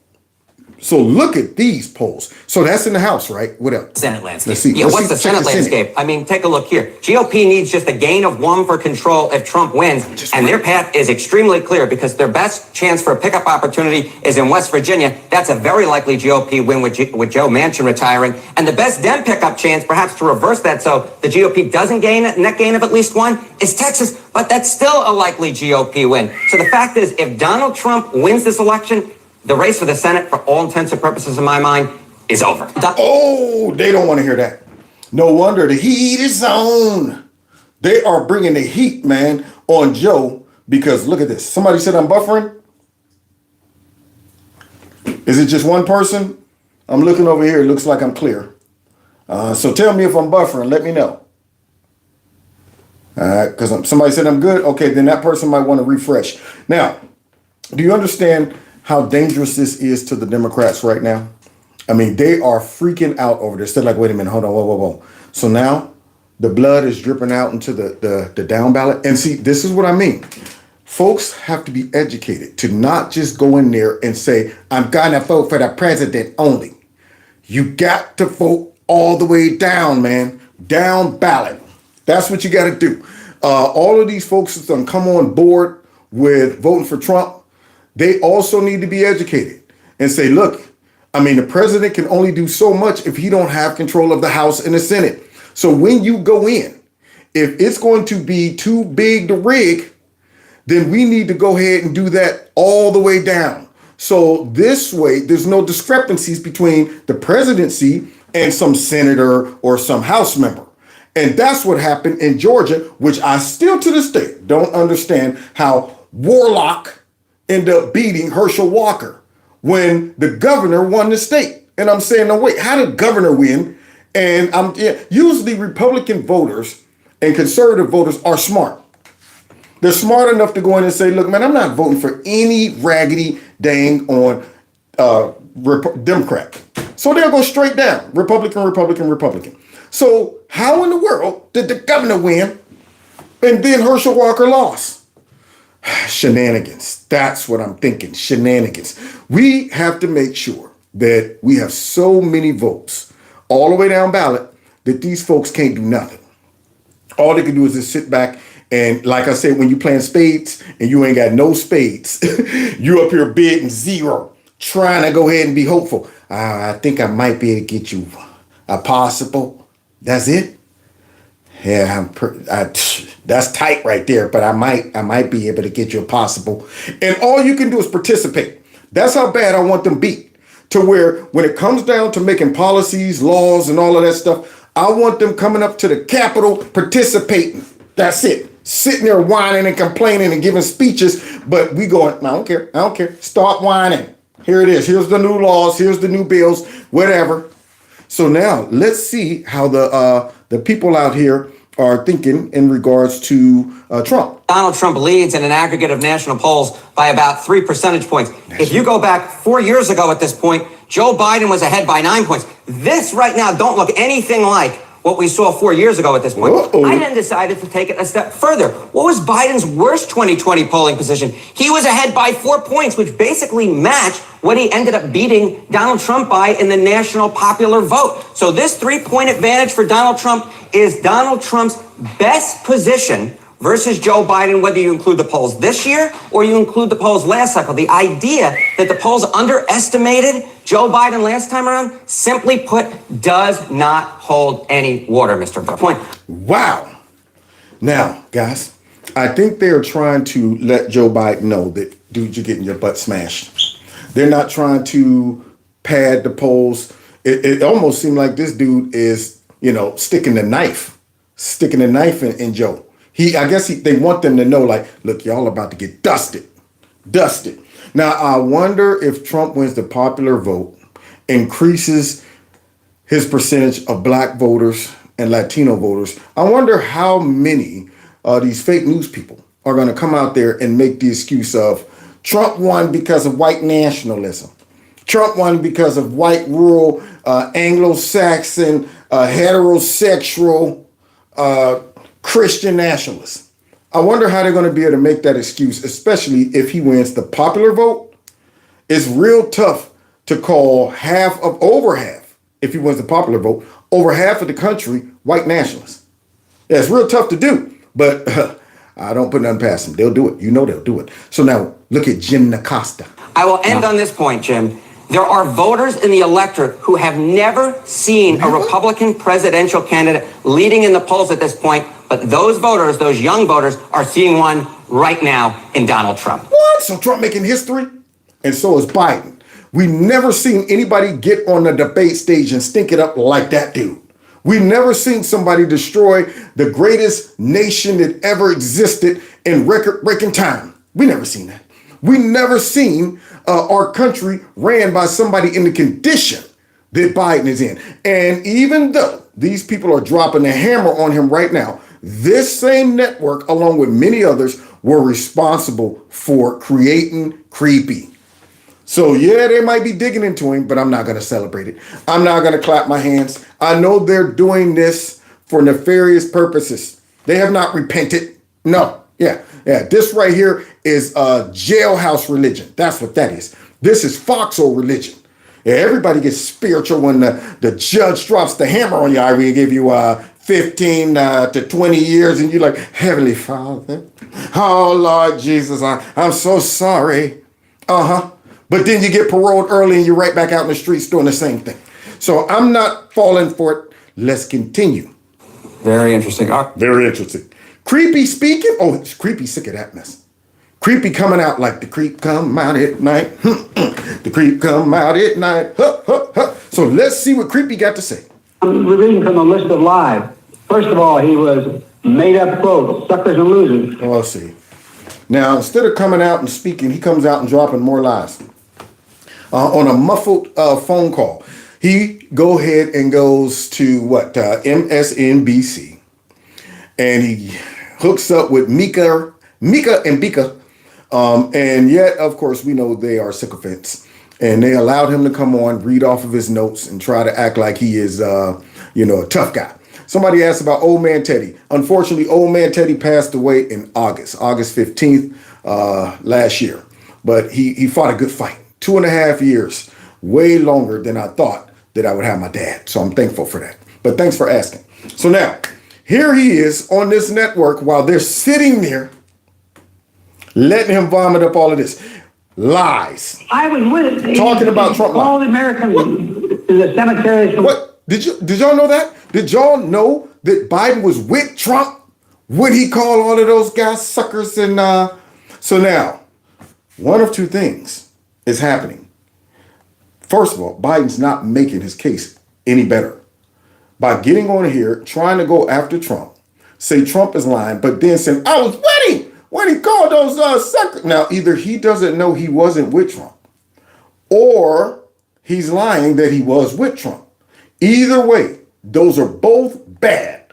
So look at these polls. So that's in the House, right? What else? Senate landscape. Let's see. Yeah, what's the Senate landscape? I mean, take a look here. GOP needs just a gain of 1 for control if Trump wins, and their path is extremely clear because their best chance for a pickup opportunity is in West Virginia. That's a very likely GOP win with Joe Manchin retiring. And the best Dem pickup chance, perhaps to reverse that so the GOP doesn't gain a net gain of at least 1, is Texas, but that's still a likely GOP win. So the fact is, if Donald Trump wins this election, the race for the Senate, for all intents and purposes in my mind, is over. Oh, they don't want to hear that. No wonder the heat is on. They are bringing the heat, man, on Joe because look at this. Somebody said I'm buffering. Is it just one person? I'm looking over here. It looks like I'm clear. So tell me if I'm buffering. Let me know. All right, because somebody said I'm good. Okay, then that person might want to refresh. Now, do you understand how dangerous this is to the Democrats right now? I mean, they are freaking out over this. They're like, wait a minute, hold on, whoa. So now the blood is dripping out into the down ballot. And see, this is what I mean. Folks have to be educated to not just go in there and say, I'm gonna vote for the president only. You got to vote all the way down, man. Down ballot. That's what you got to do. All of these folks that's gonna come on board with voting for Trump, they also need to be educated and say, look, I mean, the president can only do so much if he don't have control of the House and the Senate. So when you go in, if it's going to be too big to rig, then we need to go ahead and do that all the way down. So this way, there's no discrepancies between the presidency and some senator or some House member. And that's what happened in Georgia, which I still to this day don't understand how Warlock ended up beating Herschel Walker when the governor won the state. And I'm saying, no, wait, how did governor win? And usually Republican voters and conservative voters are smart. They're smart enough to go in and say, look, man, I'm not voting for any raggedy dang on Democrat. So they'll go straight down, Republican. So how in the world did the governor win And then Herschel Walker lost. Shenanigans. That's what I'm thinking. Shenanigans. We have to make sure that we have so many votes all the way down ballot that these folks can't do nothing. All they can do is just sit back and, like I said, when you playing spades and you ain't got no spades, you up here bidding zero, trying to go ahead and be hopeful. I think I might be able to get you a possible. That's it. Yeah, that's tight right there, but I might be able to get you a possible. And all you can do is participate. That's how bad I want them beat. To where when it comes down to making policies, laws, and all of that stuff, I want them coming up to the Capitol participating. That's it. Sitting there whining and complaining and giving speeches, but we going, I don't care. Start whining. Here it is. Here's the new laws. Here's the new bills, whatever. So now let's see how the people out here are thinking in regards to Trump. Donald Trump leads in an aggregate of national polls by about 3 percentage points. If you go back 4 years ago at this point, Joe Biden was ahead by 9 points. This right now don't look anything like what we saw 4 years ago at this point. I then decided to take it a step further. What was Biden's worst 2020 polling position? He was ahead by 4 points, which basically matched what he ended up beating Donald Trump by in the national popular vote. So this 3-point advantage for Donald Trump is Donald Trump's best position versus Joe Biden, whether you include the polls this year or you include the polls last cycle. The idea that the polls underestimated Joe Biden last time around, simply put, does not hold any water, Mr. Point. Wow. Now, guys, I think they're trying to let Joe Biden know that, dude, you're getting your butt smashed. They're not trying to pad the polls. It almost seemed like this dude is, sticking the knife in Joe. I guess they want them to know, like, look, y'all about to get dusted. Now, I wonder if Trump wins the popular vote, increases his percentage of black voters and Latino voters. I wonder how many these fake news people are going to come out there and make the excuse of Trump won because of white nationalism. Trump won because of white, rural, Anglo-Saxon, heterosexual, Christian nationalists. I wonder how they're going to be able to make that excuse, especially if he wins the popular vote. It's real tough to call over half, if he wins the popular vote, over half of the country white nationalists. Yeah, it's real tough to do, but I don't put nothing past them. They'll do it. They'll do it. So now look at Jim Acosta. I will end on this point, Jim. There are voters in the electorate who have never seen a Republican presidential candidate leading in the polls at this point. But those voters, those young voters, are seeing one right now in Donald Trump. What? So Trump making history? And so is Biden. We never seen anybody get on the debate stage and stink it up like that dude. We never seen somebody destroy the greatest nation that ever existed in record-breaking time. We never seen that. We never seen our country ran by somebody in the condition that Biden is in. And even though these people are dropping the hammer on him right now, this same network, along with many others, were responsible for creating Creepy. So yeah, they might be digging into him, but I'm not going to celebrate it. I'm not going to clap my hands. I know they're doing this for nefarious purposes. They have not repented. No. Yeah. This right here is jailhouse religion. That's what that is. This is foxhole religion. Yeah, everybody gets spiritual when the judge drops the hammer on you. I will give you 15 to 20 years, and you're like, Heavenly Father, oh Lord Jesus, I'm so sorry. But then you get paroled early and you're right back out in the streets doing the same thing. So I'm not falling for it. Let's continue. Very interesting. Very interesting. Creepy speaking. Oh, it's Creepy sick of that mess. Creepy coming out like the creep come out at night. The creep come out at night. So let's see what Creepy got to say. I'm reading from a list of lies. First of all, he was made up quotes, suckers and losers. Oh, let's see. Now, instead of coming out and speaking, he comes out and dropping more lies. On a muffled phone call, he go ahead and goes to MSNBC, and he hooks up with Mika and Bika, and yet, of course, we know they are sycophants, and they allowed him to come on, read off of his notes, and try to act like he is, a tough guy. Somebody asked about old man Teddy. Unfortunately, old man Teddy passed away in August 15th last year. But he fought a good fight. 2.5 years, way longer than I thought that I would have my dad. So I'm thankful for that. But thanks for asking. So now, here he is on this network while they're sitting there, letting him vomit up all of this. Lies. I was with it. Talking about Trump. All the Americans in the cemeteries. What? Did y'all know that? Did y'all know that Biden was with Trump when he called all of those guys suckers? And so now, one of two things is happening. First of all, Biden's not making his case any better by getting on here, trying to go after Trump, say Trump is lying, but then saying, I was with him when he called those suckers. Now, either he doesn't know he wasn't with Trump, or he's lying that he was with Trump. Either way, those are both bad.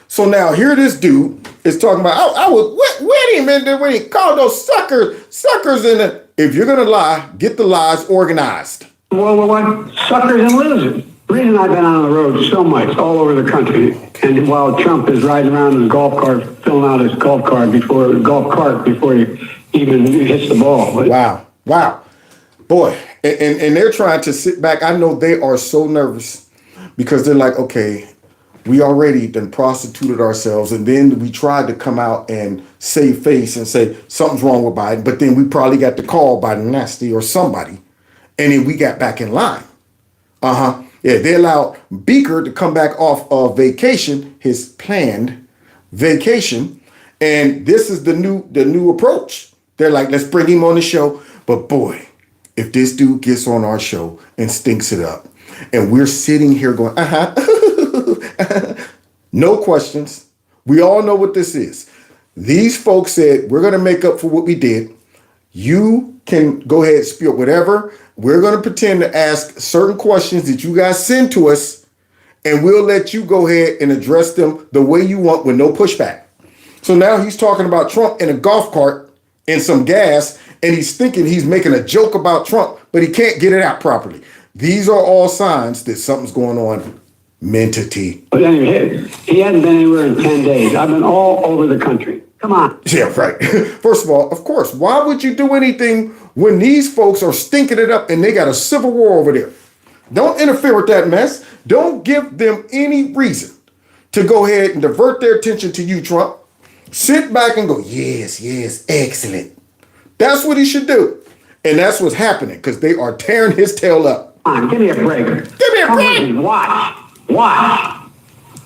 So now here this dude is talking about, I was with him and then when he called those suckers in the, if you're going to lie, get the lies organized. Well, what? Suckers and losers. The reason I've been on the road so much, all over the country, and while Trump is riding around in his golf cart, filling out his golf cart before he even hits the ball. But Wow. Boy, and they're trying to sit back. I know they are so nervous because they're like, okay, we already done prostituted ourselves, and then we tried to come out and save face and say something's wrong with Biden, but then we probably got the call by the nasty or somebody, and then we got back in line. Yeah, they allowed Beaker to come back off of vacation, his planned vacation, and this is the new approach. They're like, let's bring him on the show. But boy, if this dude gets on our show and stinks it up, and we're sitting here going, no questions. We all know what this is. These folks said, we're going to make up for what we did. You can go ahead and spill whatever. We're going to pretend to ask certain questions that you guys send to us, and we'll let you go ahead and address them the way you want with no pushback. So now he's talking about Trump in a golf cart and some gas, and he's thinking he's making a joke about Trump, but he can't get it out properly. These are all signs that something's going on. Mentity. But anyway, he hadn't been anywhere in 10 days. I've been all over the country. Come on. Yeah, right. First of all, of course, why would you do anything when these folks are stinking it up and they got a civil war over there? Don't interfere with that mess. Don't give them any reason to go ahead and divert their attention to you, Trump. Sit back and go, yes, excellent. That's what he should do. And that's what's happening because they are tearing his tail up. Come on, give me a break. Give me a break. Watch.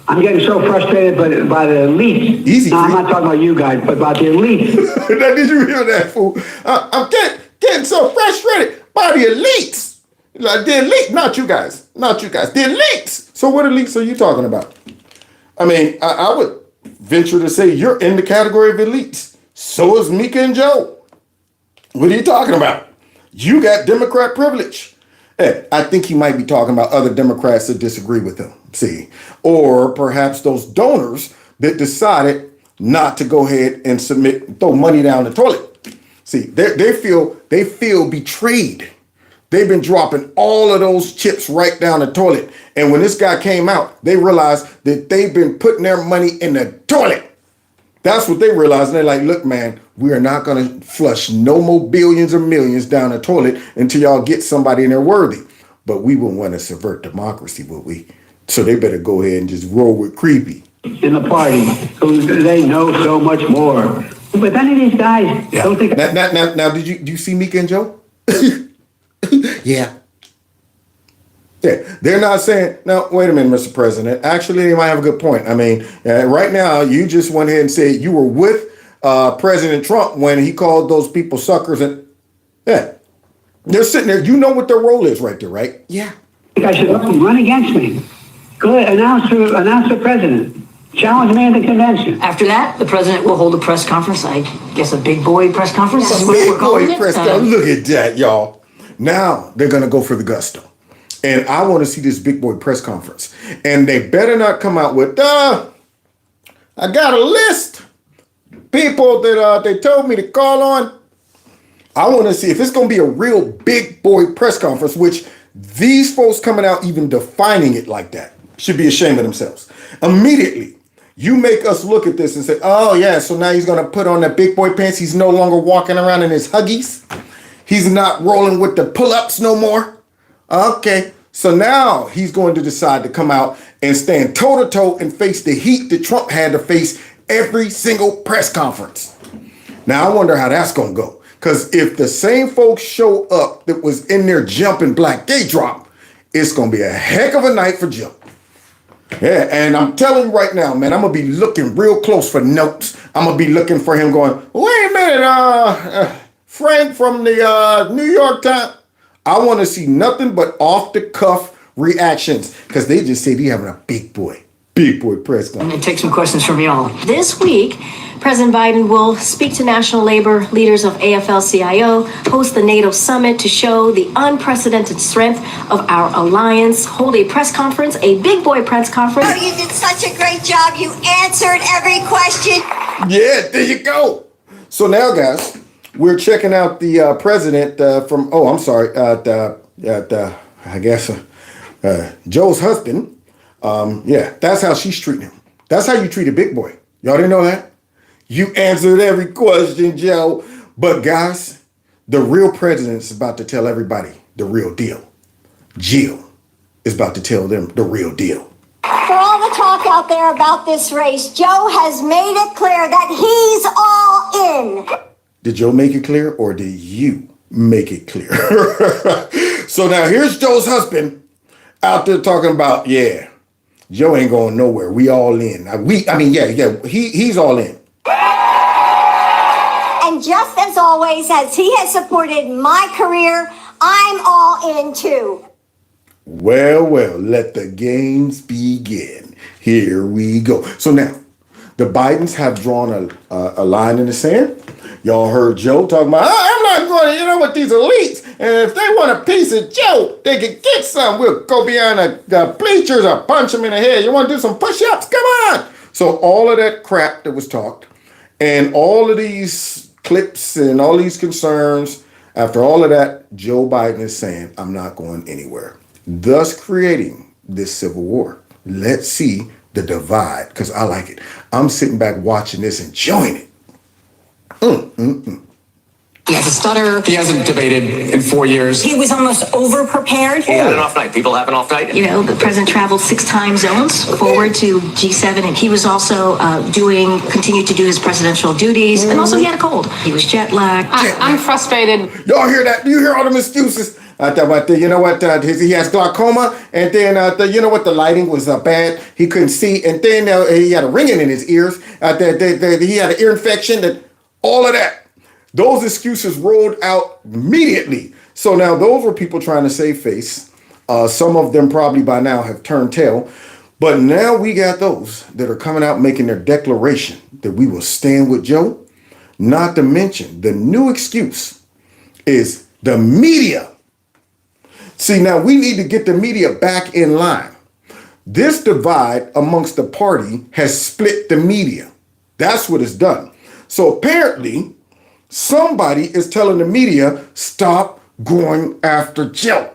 I'm getting so frustrated by the elites. Easy. No, I'm not talking about you guys, but about the elites. Did you hear that, fool? I'm getting so frustrated by the elites. Like the elite, not you guys. The elites. So what elites are you talking about? I mean, I would venture to say you're in the category of elites. So is Mika and Joe. What are you talking about? You got Democrat privilege. Hey, I think he might be talking about other Democrats that disagree with him, see, or perhaps those donors that decided not to go ahead and throw money down the toilet. See, they feel betrayed. They've been dropping all of those chips right down the toilet. And when this guy came out, they realized that they've been putting their money in the toilet. That's what they realized. And they're like, look, man, we are not going to flush no more billions or millions down the toilet until y'all get somebody in there worthy. But we wouldn't want to subvert democracy, would we? So they better go ahead and just roll with creepy. In the party, who they know so much more. But any of these guys don't think... Now, do you see Mika and Joe? Yeah. They're not saying, now, wait a minute, Mr. President. Actually, they might have a good point. I mean, right now, you just went ahead and said you were with President Trump when he called those people suckers. And they're sitting there. You know what their role is right there, right? Yeah. I should run against me. Go ahead, announce the president. Challenge me at the convention. After that, the president will hold a press conference. I guess a big boy press conference. That's what we're calling it. Press conference. Look at that, y'all. Now they're going to go for the gusto. And I want to see this big boy press conference. And they better not come out with, I got a list. People that they told me to call on. I want to see if it's going to be a real big boy press conference, which these folks coming out even defining it like that. should be ashamed of themselves. Immediately, you make us look at this and say, oh yeah, so now he's gonna put on the big boy pants. He's no longer walking around in his Huggies. He's not rolling with the pull-ups no more. Okay, so now he's going to decide to come out and stand toe-to-toe and face the heat that Trump had to face every single press conference. Now, I wonder how that's going to go. Because if the same folks show up that was in there jumping Black Gay Drop, it's going to be a heck of a night for Joe. Yeah, and I'm telling you right now, man, I'm going to be looking real close for notes. I'm going to be looking for him going, wait a minute, Frank from the New York Times. I want to see nothing but off-the-cuff reactions because they just said he having a big boy press conference. I'm going to take some questions from y'all. This week, President Biden will speak to national labor leaders of AFL-CIO, host the NATO summit to show the unprecedented strength of our alliance, hold a press conference, a big boy press conference. Oh, you did such a great job. You answered every question. Yeah, there you go. So now, guys, we're checking out the president from, Joe's husband. That's how she's treating him. That's how you treat a big boy. Y'all didn't know that? You answered every question, Joe. But guys, the real president's about to tell everybody the real deal. Jill is about to tell them the real deal. For all the talk out there about this race, Joe has made it clear that he's all in. Did Joe make it clear or did you make it clear? So now here's Joe's husband out there talking about, yeah, Joe ain't going nowhere. We all in. He's all in. And just as always, as he has supported my career, I'm all in too. Well, let the games begin. Here we go. So now, the Bidens have drawn a line in the sand. Y'all heard Joe talking about, I'm not going with these elites. And if they want a piece of Joe, they can get some. We'll go behind the bleachers or punch them in the head. You want to do some push-ups? Come on. So all of that crap that was talked and all of these clips and all these concerns, after all of that, Joe Biden is saying, I'm not going anywhere, thus creating this civil war. Let's see the divide, because I like it. I'm sitting back watching this, enjoying it. He has a stutter. He hasn't debated in 4 years. He was almost over-prepared. He had an off night. People have an off night. You know, the president traveled 6 time zones forward to G7, and he was also continued to do his presidential duties, and also he had a cold. He was jet lagged. I'm frustrated. Y'all hear that? Do you hear all them excuses? You know what? He has glaucoma, and then you know what? The lighting was bad. He couldn't see, and then he had a ringing in his ears. He had an ear infection. All of that. Those excuses rolled out immediately. So now those were people trying to save face. Some of them probably by now have turned tail. But now we got those that are coming out making their declaration that we will stand with Joe. Not to mention the new excuse is the media. See, now we need to get the media back in line. This divide amongst the party has split the media. That's what it's done. So apparently, somebody is telling the media, stop going after Joe.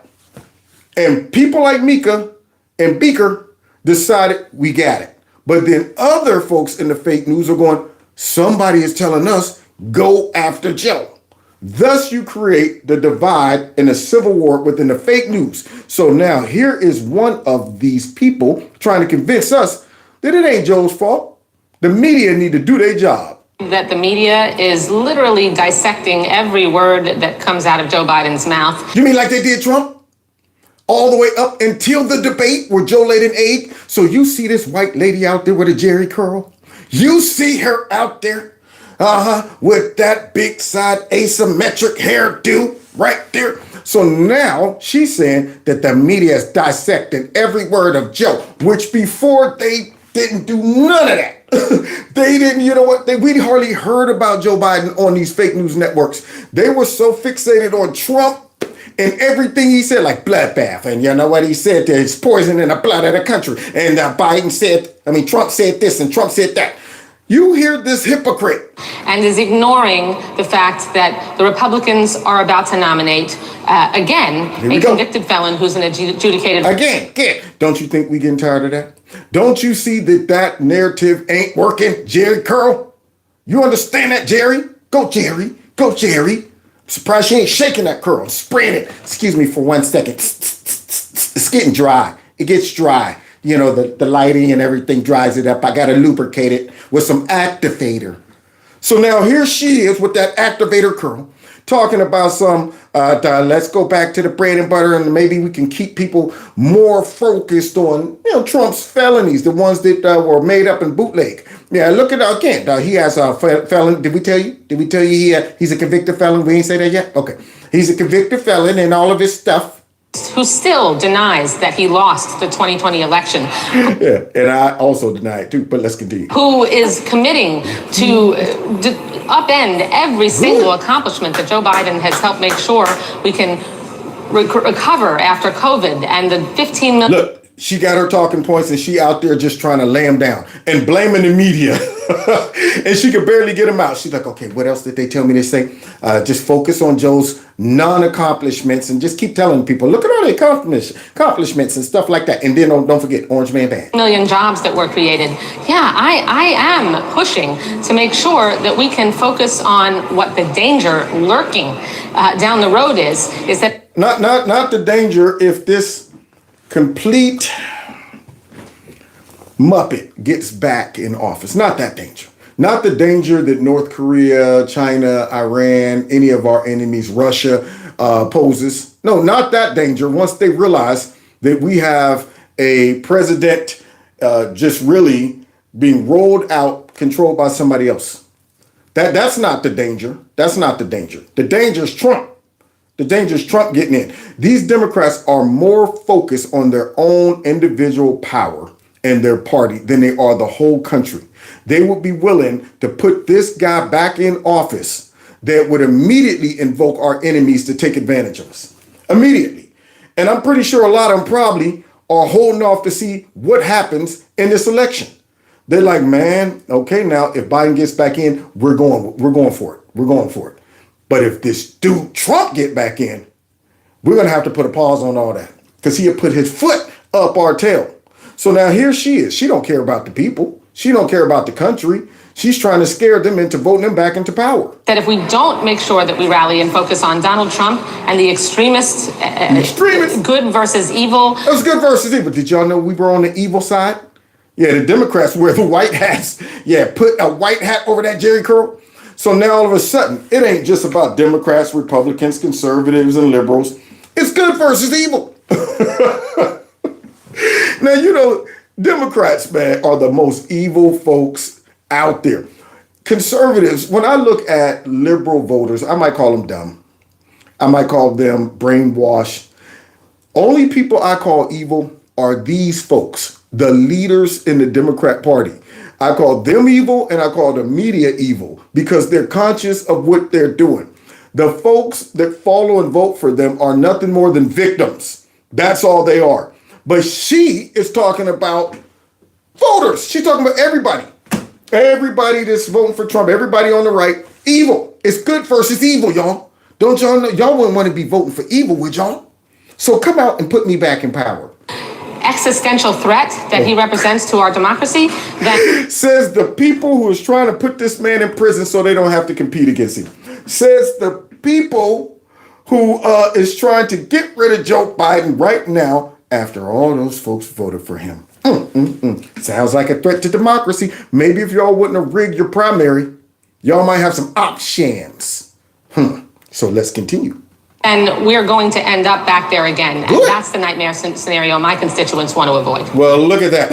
And people like Mika and Beaker decided we got it. But then other folks in the fake news are going, somebody is telling us, go after Joe. Thus, you create the divide and a civil war within the fake news. So now here is one of these people trying to convince us that it ain't Joe's fault. The media need to do their job. That the media is literally dissecting every word that comes out of Joe Biden's mouth. You mean like they did Trump? All the way up until the debate where Joe laid an egg? So you see this white lady out there with a jerry curl? You see her out there? With that big side asymmetric hairdo right there. So now she's saying that the media is dissecting every word of Joe, which before they didn't do none of that. They didn't, you know what? We hardly heard about Joe Biden on these fake news networks. They were so fixated on Trump and everything he said, like bloodbath. And you know what he said? There's poison in the blood of the country. And Trump said this and Trump said that. You hear this hypocrite. And is ignoring the fact that the Republicans are about to nominate, again, a convicted felon who's an adjudicated... Again. Don't you think we getting tired of that? Don't you see that narrative ain't working, Jerry Curl? You understand that, Jerry? Go, Jerry. Go, Jerry. I'm surprised she ain't shaking that curl. Spraying it. Excuse me for 1 second. It's getting dry. It gets dry. You know, the lighting and everything dries it up. I got to lubricate it with some activator. So now here she is with that activator curl talking about some, let's go back to the bread and butter and maybe we can keep people more focused on, Trump's felonies, the ones that were made up in bootleg. Yeah, look at again. He has a felon. Did we tell you? He's a convicted felon? We ain't say that yet? Okay. He's a convicted felon and all of his stuff. Who still denies that he lost the 2020 election. Yeah, and I also deny it too, but let's continue. Who is committing to upend every single accomplishment that Joe Biden has helped make sure we can recover after COVID and the 15 million... Look, she got her talking points and she out there just trying to lay them down and blaming the media. And she could barely get them out. She's like, okay, what else did they tell me to say? Just focus on Joe's non-accomplishments and just keep telling people, look at all the accomplishments and stuff like that. And then don't forget Orange Man Band. Million jobs that were created. Yeah, I am pushing to make sure that we can focus on what the danger lurking down the road is that... Not the danger if this complete Muppet gets back in office. Not that danger. Not the danger that North Korea, China, Iran, any of our enemies, Russia, poses. No, not that danger. Once they realize that we have a president just really being rolled out, controlled by somebody else. That's not the danger. That's not the danger. The danger is Trump. The danger is Trump getting in. These Democrats are more focused on their own individual power and their party than they are the whole country. They would be willing to put this guy back in office that would immediately invoke our enemies to take advantage of us. Immediately. And I'm pretty sure a lot of them probably are holding off to see what happens in this election. They're like, man, okay, now if Biden gets back in, we're going for it. We're going for it. But if this dude Trump get back in, we're going to have to put a pause on all that because he'll put his foot up our tail. So now here she is. She don't care about the people. She don't care about the country. She's trying to scare them into voting them back into power. That if we don't make sure that we rally and focus on Donald Trump and the extremists, good versus evil. It was good versus evil. Did y'all know we were on the evil side? Yeah, the Democrats wear the white hats. Yeah, put a white hat over that Jerry curl. So now all of a sudden, it ain't just about Democrats, Republicans, conservatives, and liberals. It's good versus evil. Now, Democrats, man, are the most evil folks out there. Conservatives, when I look at liberal voters, I might call them dumb. I might call them brainwashed. Only people I call evil are these folks, the leaders in the Democrat Party. I call them evil and I call the media evil because they're conscious of what they're doing. The folks that follow and vote for them are nothing more than victims. That's all they are. But she is talking about voters. She's talking about everybody. Everybody that's voting for Trump, everybody on the right, evil. It's good versus evil, y'all. Don't y'all know? Y'all wouldn't want to be voting for evil, would y'all? So come out and put me back in power. Existential threat that he represents to our democracy. That says the people who is trying to put this man in prison so they don't have to compete against him. Says the people who is trying to get rid of Joe Biden right now after all those folks voted for him. Sounds like a threat to democracy. Maybe if y'all wouldn't have rigged your primary, y'all might have some options. So let's continue. And we're going to end up back there again. And that's the nightmare scenario my constituents want to avoid. Well, look at that.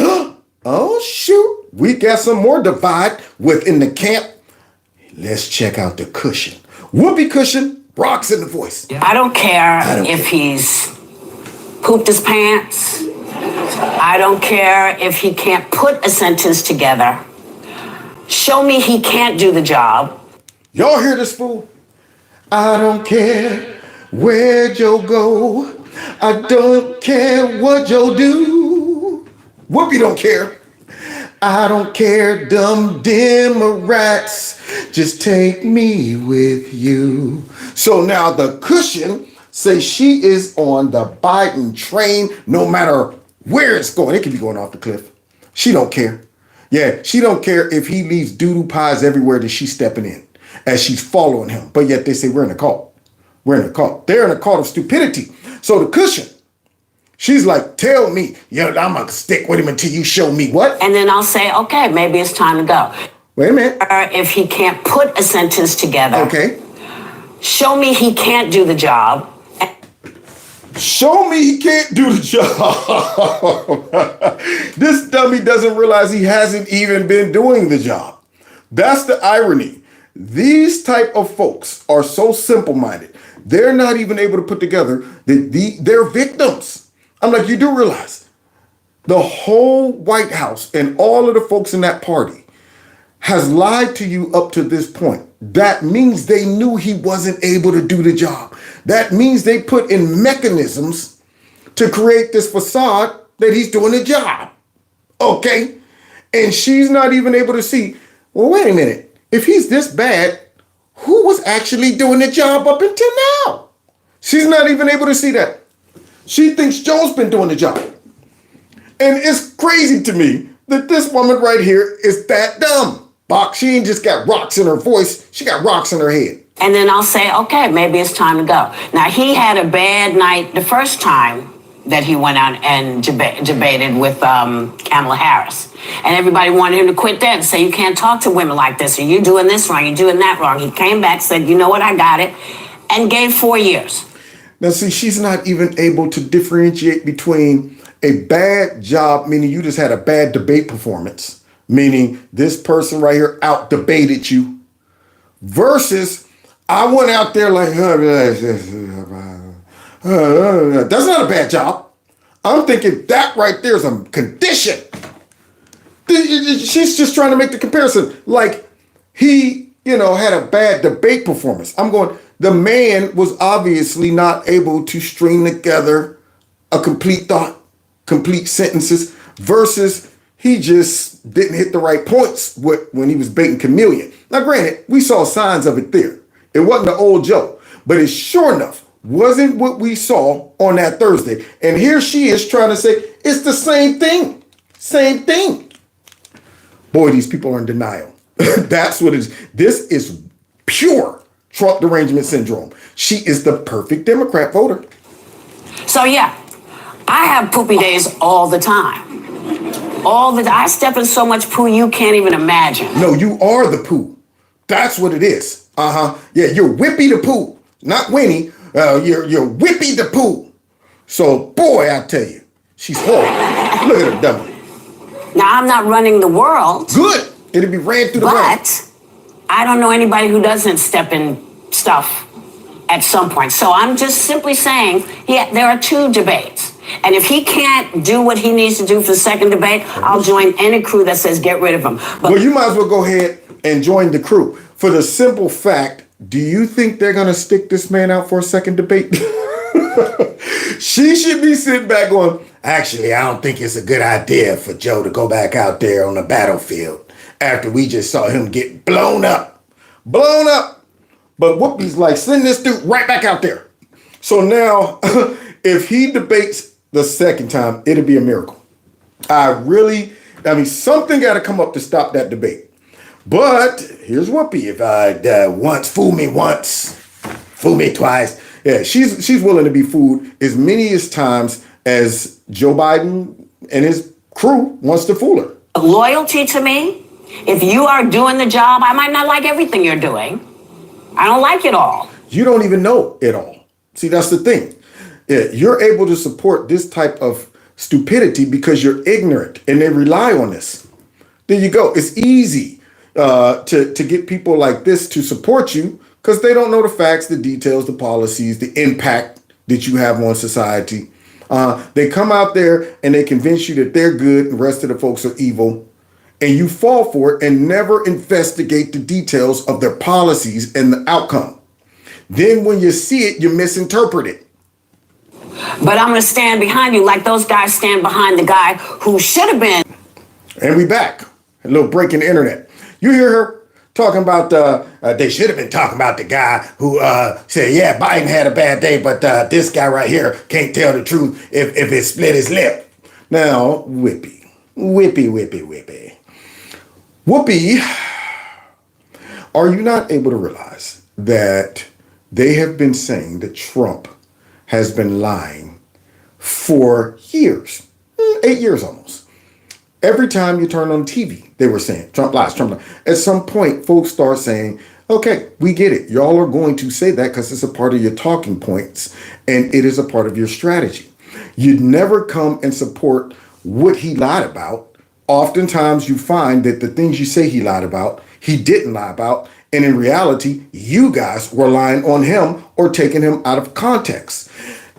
Oh, shoot. We got some more divide within the camp. Let's check out the cushion. Whoopee cushion, Brock's in the voice. I don't care if he's pooped his pants. I don't care if he can't put a sentence together. Show me he can't do the job. Y'all hear this fool? I don't care where Joe go. I don't care what Joe do. Whoopi don't care. I don't care, dumb Democrats, just take me with you. So now the cushion says she is on the Biden train no matter where it's going. It could be going off the cliff. She don't care. Yeah, she don't care if he leaves doo-doo pies everywhere that she's stepping in as she's following him. But yet they say we're in a cult. We're in a cult. They're in a cult of stupidity. So the cushion, she's like, tell me, I'm going to stick with him until you show me what? And then I'll say, okay, maybe it's time to go. Wait a minute. If he can't put a sentence together. Okay. Show me he can't do the job. Show me he can't do the job. This dummy doesn't realize he hasn't even been doing the job. That's the irony. These type of folks are so simple-minded. They're not even able to put together they're victims. I'm like, you do realize the whole White House and all of the folks in that party has lied to you up to this point. That means they knew he wasn't able to do the job. That means they put in mechanisms to create this facade that he's doing the job. Okay? And she's not even able to see, well, wait a minute. If he's this bad, who was actually doing the job up until now? She's not even able to see that. She thinks Joe's been doing the job. And it's crazy to me that this woman right here is that dumb. Bach, she ain't just got rocks in her voice, she got rocks in her head. And then I'll say, okay, maybe it's time to go. Now, he had a bad night the first time that he went out and debated with Kamala Harris. And everybody wanted him to quit then, say you can't talk to women like this, or you're doing this wrong, you're doing that wrong. He came back, said, you know what, I got it, and gave 4 years. Now, see, she's not even able to differentiate between a bad job, meaning you just had a bad debate performance, meaning this person right here out-debated you, versus I went out there like, that's not a bad job. I'm thinking that right there is a condition. She's just trying to make the comparison. Like he, had a bad debate performance. I'm going, the man was obviously not able to string together a complete thought, complete sentences, versus he just didn't hit the right points when he was baiting chameleon. Now, granted, we saw signs of it there. It wasn't the old Joe, but it sure enough wasn't what we saw on that Thursday. And here she is trying to say it's the same thing. Same thing. Boy, these people are in denial. That's what it is. This is pure Trump derangement syndrome. She is the perfect Democrat voter. So yeah, I have poopy days all the time. I step in so much poo you can't even imagine. No, you are the poo. That's what it is. Yeah, you're Whippy the Pooh, not Winnie. You're Whippy the Pooh. So, boy, I tell you, she's horrible. Look at her dummy. Now, I'm not running the world. Good. It'll be ran through the ground. But I don't know anybody who doesn't step in stuff at some point. So I'm just simply saying, yeah, there are 2 debates. And if he can't do what he needs to do for the second debate, I'll join any crew that says get rid of him. But well, you might as well go ahead and join the crew. For the simple fact, do you think they're going to stick this man out for a second debate? She should be sitting back going, actually, I don't think it's a good idea for Joe to go back out there on the battlefield after we just saw him get blown up. Blown up. But Whoopi's like, send this dude right back out there. So now, if he debates the second time, it'll be a miracle. Something got to come up to stop that debate. But here's Whoopi. If fool me once, fool me twice. Yeah, she's willing to be fooled as many times as Joe Biden and his crew wants to fool her. Loyalty to me, if you are doing the job, I might not like everything you're doing. I don't like it all. You don't even know it all. See, that's the thing. Yeah, you're able to support this type of stupidity because you're ignorant and they rely on this. There you go. It's easy to get people like this to support you because they don't know the facts, the details, the policies, the impact that you have on society. They come out there and they convince you that they're good and the rest of the folks are evil. And you fall for it and never investigate the details of their policies and the outcome. Then when you see it, you misinterpret it. But I'm going to stand behind you like those guys stand behind the guy who should have been. And we back. A little break in the internet. You hear her talking about, they should have been talking about the guy who said, yeah, Biden had a bad day, but this guy right here can't tell the truth if it split his lip. Now, Whoopi. Whoopi, are you not able to realize that they have been saying that Trump has been lying for years, 8 years almost? Every time you turn on TV, they were saying, Trump lies, Trump lies. At some point, folks start saying, okay, we get it. Y'all are going to say that because it's a part of your talking points and it is a part of your strategy. You'd never come and support what he lied about. Oftentimes you find that the things you say he lied about, he didn't lie about. And in reality, you guys were lying on him or taking him out of context.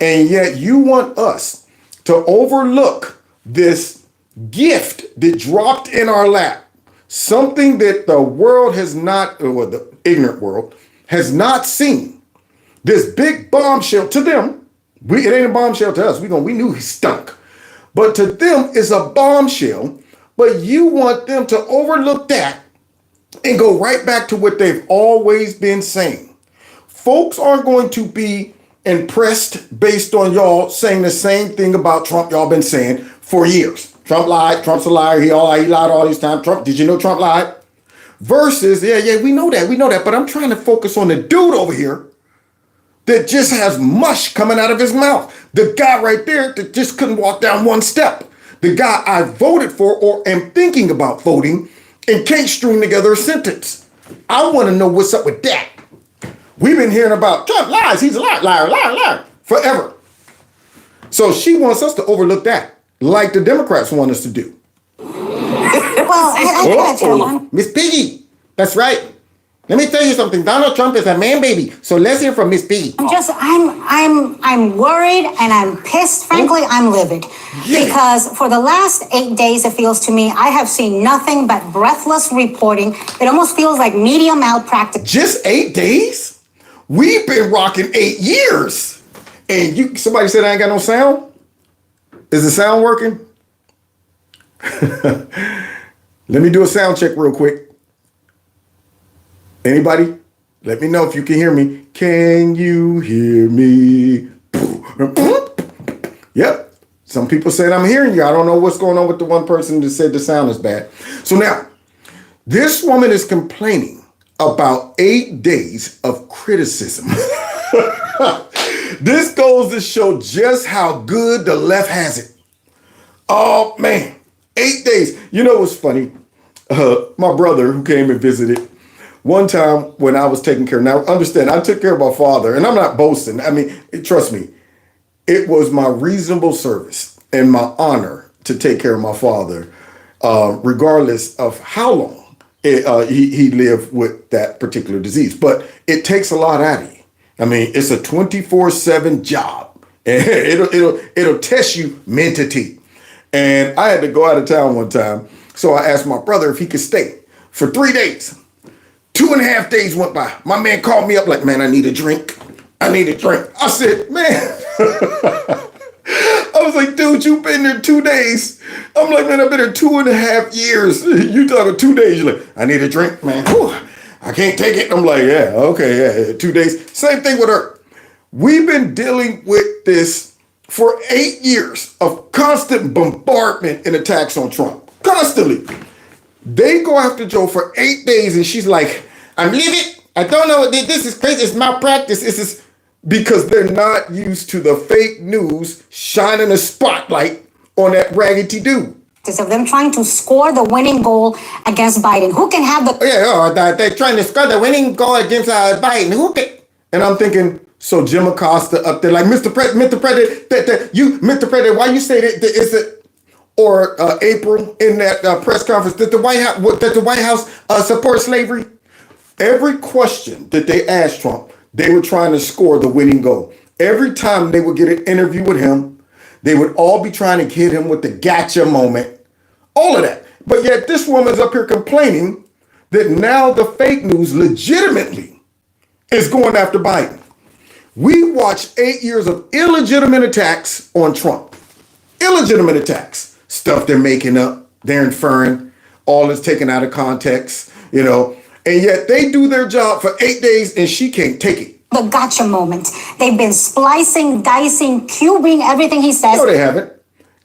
And yet you want us to overlook this gift that dropped in our lap, something that the world has not, or the ignorant world has not seen. This big bombshell to them, it ain't a bombshell to us. We knew he stunk, but to them it's a bombshell. But you want them to overlook that and go right back to what they've always been saying. Folks aren't going to be impressed based on y'all saying the same thing about Trump y'all been saying for years. Trump lied. Trump's a liar. He lied all this time. Trump, did you know Trump lied? Versus, yeah, we know that. But I'm trying to focus on the dude over here that just has mush coming out of his mouth. The guy right there that just couldn't walk down one step. The guy I voted for or am thinking about voting and can't string together a sentence. I want to know what's up with that. We've been hearing about Trump lies. He's a liar, forever. So she wants us to overlook that, like the Democrats want us to do. Well, Miss Piggy, that's right. Let me tell you something. Donald Trump is a man baby. So let's hear from Miss Piggy. I'm worried and I'm pissed. Frankly, I'm livid. Yeah. Because for the last 8 days, it feels to me, I have seen nothing but breathless reporting. It almost feels like media malpractice. Just 8 days? We've been rocking 8 years. And somebody said I ain't got no sound? Is the sound working? Let me do a sound check real quick. Anybody? Let me know if you can hear me. Can you hear me? Yep. Some people said I'm hearing you. I don't know what's going on with the one person that said the sound is bad. So now, this woman is complaining about 8 days of criticism. This goes to show just how good the left has it. Oh, man. 8 days. You know what's funny? My brother who came and visited, one time when I was taking care, now understand, I took care of my father, and I'm not boasting. I mean, trust me, it was my reasonable service and my honor to take care of my father, regardless of how long he lived with that particular disease. But it takes a lot out of you. I mean, it's a 24/7 job, and it'll test you mentally. And I had to go out of town one time, so I asked my brother if he could stay for 3 days. 2.5 days went by. My man called me up like, man, I need a drink. I said, man. I was like, dude, you've been there 2 days. I'm like, man, I've been there 2.5 years. You talking 2 days. You're like, I need a drink, man. Whew, I can't take it. I'm like, yeah, okay, yeah, 2 days. Same thing with her. We've been dealing with this for 8 years of constant bombardment and attacks on Trump. Constantly. They go after Joe for 8 days and she's like, I'm livid. I don't know. This is crazy. It's malpractice. This is because they're not used to the fake news shining a spotlight on that raggedy dude. Of them trying to score the winning goal against Biden. Who can have the... they're trying to score the winning goal against Biden. Who can... And I'm thinking, so Jim Acosta up there like, Mr. President, why you say that is it... Or April in that press conference, that the White House support slavery? Every question that they asked Trump, they were trying to score the winning goal. Every time they would get an interview with him, they would all be trying to hit him with the gotcha moment. All of that. But yet this woman's up here complaining that now the fake news legitimately is going after Biden. We watched 8 years of illegitimate attacks on Trump. Illegitimate attacks. Stuff they're making up. they're inferring, all is taken out of context, you know, and yet they do their job for 8 days and she can't take it. The gotcha moment. They've been splicing, dicing, cubing everything he says. No, they haven't.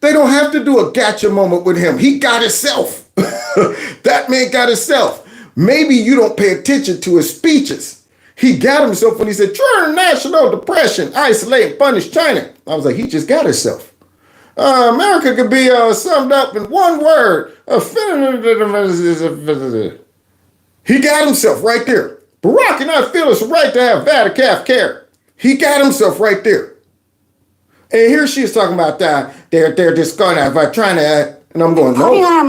They don't have to do a gotcha moment with him. He got himself. That man got himself. Maybe you don't pay attention to his speeches. He got himself when he said, international depression, isolate and punish China. I was like, he just got himself. America could be summed up in one word. He got himself right there. Barack and I feel it's right to have VATCAF care. He got himself right there. And here she is talking about that. They're just going to trying to, and I'm going, no. Putting on a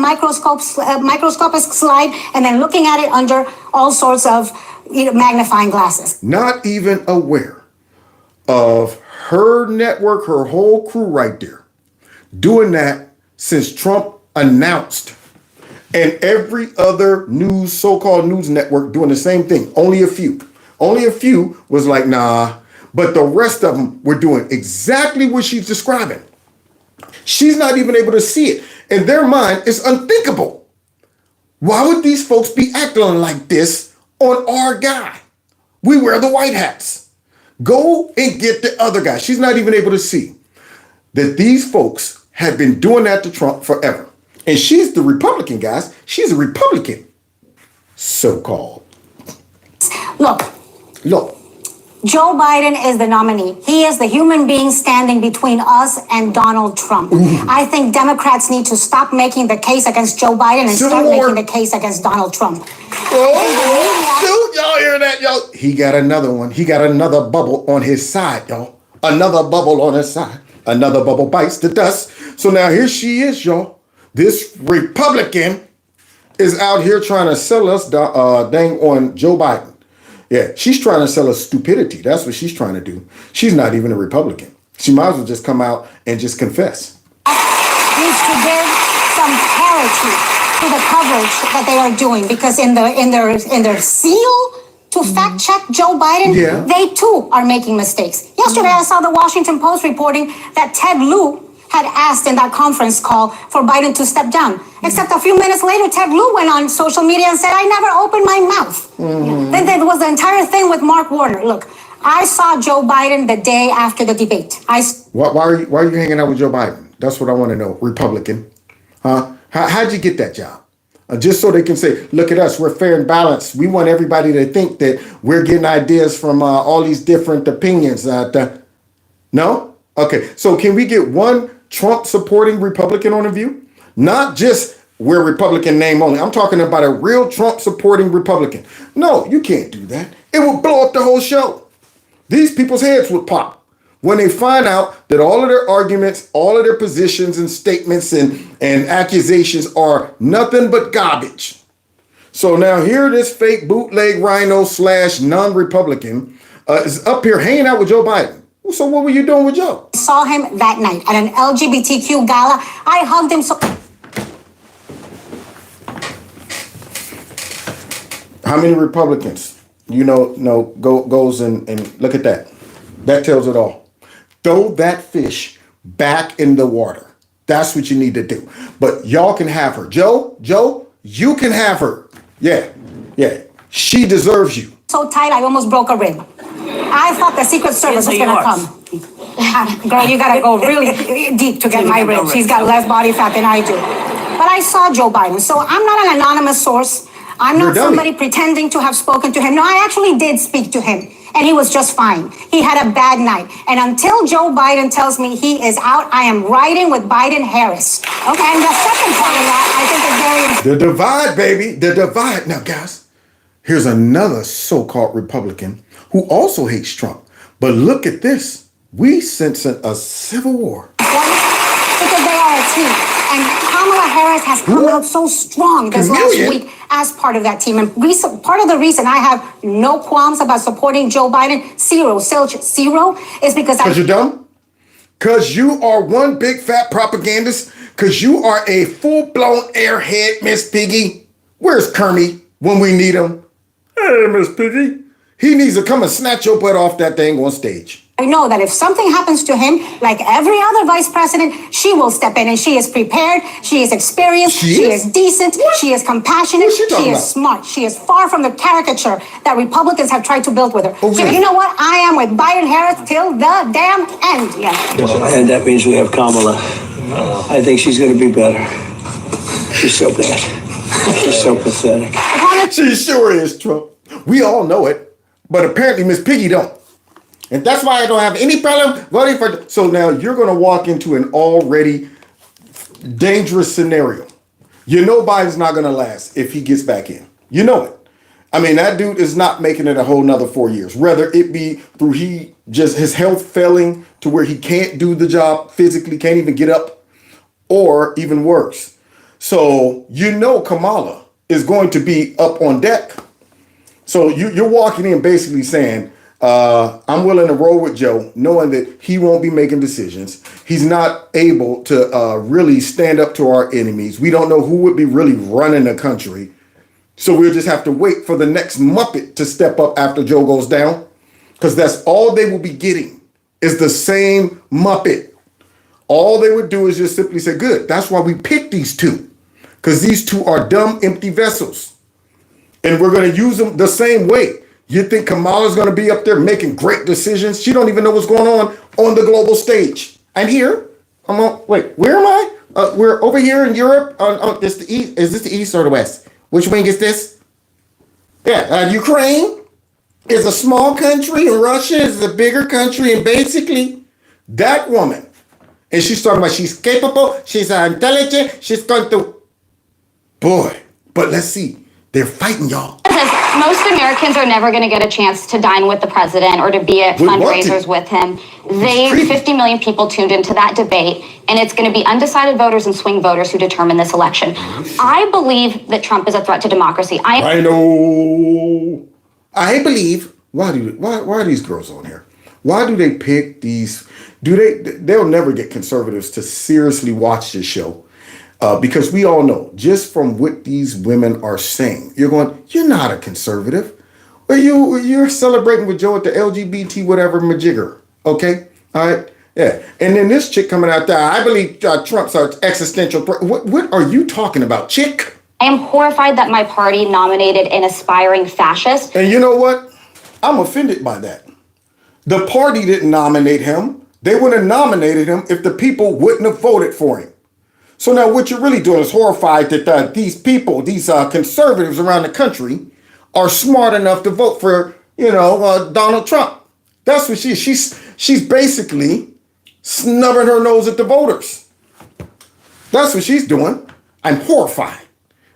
microscopic slide and then looking at it under all sorts of magnifying glasses. Not even aware of her network, her whole crew right there, doing that since Trump announced. And every other news, so-called news network doing the same thing. Only a few. Only a few was like, nah. But the rest of them were doing exactly what she's describing. She's not even able to see it. In their mind, it's unthinkable. Why would these folks be acting like this on our guy? We wear the white hats. Go and get the other guy. She's not even able to see that these folks have been doing that to Trump forever. And she's the Republican, guys. She's a Republican, so-called. Look. Joe Biden is the nominee. He is the human being standing between us and Donald Trump. I think Democrats need to stop making the case against Joe Biden and start making the case against Donald Trump. Oh, y'all hear that, y'all? He got another one. He got another bubble on his side, y'all. Another bubble on his side. Another bubble bites the dust. So now here she is, y'all. This Republican is out here trying to sell us dang on Joe Biden. Yeah, she's trying to sell us stupidity. That's what she's trying to do. She's not even a Republican. She might as well just come out and just confess. Needs to give some parity to the coverage that they are doing, because in their zeal to fact check Joe Biden, they too are making mistakes. Yesterday, I saw the Washington Post reporting that Ted Lieu had asked in that conference call for Biden to step down. Except a few minutes later, Ted Lieu went on social media and said, I never opened my mouth. Then there was the entire thing with Mark Warner. Look, I saw Joe Biden the day after the debate. Why are you hanging out with Joe Biden? That's what I want to know. Republican. Huh? How'd you get that job? Just so they can say, look at us, we're fair and balanced. We want everybody to think that we're getting ideas from all these different opinions. No? Okay, so can we get one Trump supporting Republican on The View? Not just we're Republican name only. I'm talking about a real Trump supporting Republican. No, you can't do that. It will blow up the whole show. These people's heads would pop when they find out that all of their arguments, all of their positions and statements and accusations are nothing but garbage. So now here this fake bootleg rhino / non-Republican is up here hanging out with Joe Biden. So what were you doing with Joe? I saw him that night at an LGBTQ gala. I hugged him so... How many Republicans, goes and look at that. That tells it all. Throw that fish back in the water. That's what you need to do. But y'all can have her. Joe, you can have her. Yeah. She deserves you. So tight, I almost broke a rib. I thought the Secret Service was going to come. Girl, you got to go really deep to get my ribs. He's got less body fat than I do. But I saw Joe Biden, so I'm not an anonymous source. I'm not somebody pretending to have spoken to him. No, I actually did speak to him, and he was just fine. He had a bad night. And until Joe Biden tells me he is out, I am riding with Biden-Harris. Okay, and the second part of that, I think is very important. The divide, baby, the divide. Now, guys, here's another so-called Republican who also hates Trump. But look at this. We sensing a civil war. Because they are a team. And Kamala Harris has come out so strong this last week as part of that team. And part of the reason I have no qualms about supporting Joe Biden, zero, is because Because you're dumb? Because you are one big fat propagandist? Because you are a full-blown airhead, Miss Piggy? Where's Kermit when we need him? Hey, Miss Piggy. He needs to come and snatch your butt off that thing on stage. I know that if something happens to him, like every other vice president, she will step in, and she is prepared, she is experienced, she is decent, she is compassionate, she is smart. She is far from the caricature that Republicans have tried to build with her. So you know what? I am with Biden-Harris till the damn end. Yes. And that means we have Kamala. I think she's going to be better. She's so bad. She's so pathetic. She sure is, Trump. We all know it, but apparently Miss Piggy don't. And that's why I don't have any problem voting for. So now you're going to walk into an already dangerous scenario. You know Biden's not going to last if he gets back in. You know it. I mean, that dude is not making it a whole nother 4 years. Whether it be through his health failing to where he can't do the job physically, can't even get up, or even worse. So you know Kamala is going to be up on deck. So you're walking in basically saying, I'm willing to roll with Joe, knowing that he won't be making decisions. He's not able to really stand up to our enemies. We don't know who would be really running the country. So we'll just have to wait for the next Muppet to step up after Joe goes down. Because that's all they will be getting is the same Muppet. All they would do is just simply say, good, that's why we picked these two. Because these two are dumb, empty vessels. And we're going to use them the same way. You think Kamala's going to be up there making great decisions? She don't even know what's going on the global stage. I'm here. I'm on. Wait, where am I? We're over here in Europe. This the east. Is this the east or the west? Which wing is this? Yeah, Ukraine is a small country, and Russia is a bigger country, and basically that woman, and she's talking about she's capable, she's intelligent, she's going to. Boy, but let's see. They're fighting, y'all. Most Americans are never going to get a chance to dine with the president or to be at fundraisers with him. 50 million people tuned into that debate, and it's going to be undecided voters and swing voters who determine this election. I believe that Trump is a threat to democracy. I know. I believe. Why are these girls on here? Why do they pick these? They'll never get conservatives to seriously watch this show. Because we all know, just from what these women are saying, you're not a conservative. Well, you're celebrating with Joe at the LGBT whatever majigger. Okay? All right? Yeah. And then this chick coming out there, I believe Trump's an existential threat. What are you talking about, chick? I am horrified that my party nominated an aspiring fascist. And you know what? I'm offended by that. The party didn't nominate him. They would have nominated him if the people wouldn't have voted for him. So now what you're really doing is horrified that these people, these conservatives around the country are smart enough to vote for, Donald Trump. That's what she's basically snubbing her nose at the voters. That's what she's doing. I'm horrified.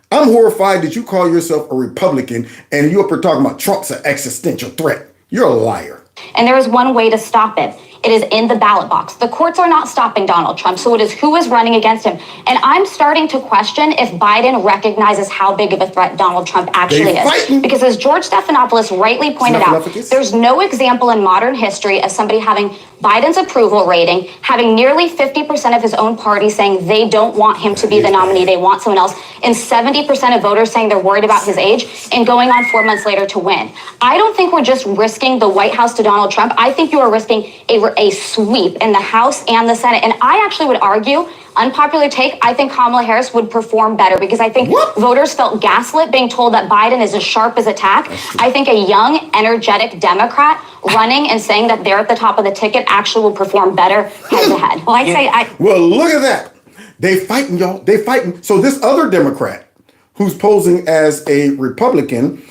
I'm horrified that you call yourself a Republican and you're up here talking about Trump's an existential threat. You're a liar. And there is one way to stop it. It is in the ballot box. The courts are not stopping Donald Trump, so it is who is running against him. And I'm starting to question if Biden recognizes how big of a threat Donald Trump actually is. Because as George Stephanopoulos rightly pointed out, there's no example in modern history of somebody having Biden's approval rating, having nearly 50% of his own party saying they don't want him to be the nominee, they want someone else, and 70% of voters saying they're worried about his age, and going on 4 months later to win. I don't think we're just risking the White House to Donald Trump. I think you are risking a sweep in the House and the Senate. And I actually would argue, unpopular take, I think Kamala Harris would perform better because I think voters felt gaslit being told that Biden is as sharp as a tack. I think a young, energetic Democrat running and saying that they're at the top of the ticket actually will perform better head to head. Well, Well, look at that. They fighting, y'all. They fighting. So this other Democrat who's posing as a Republican,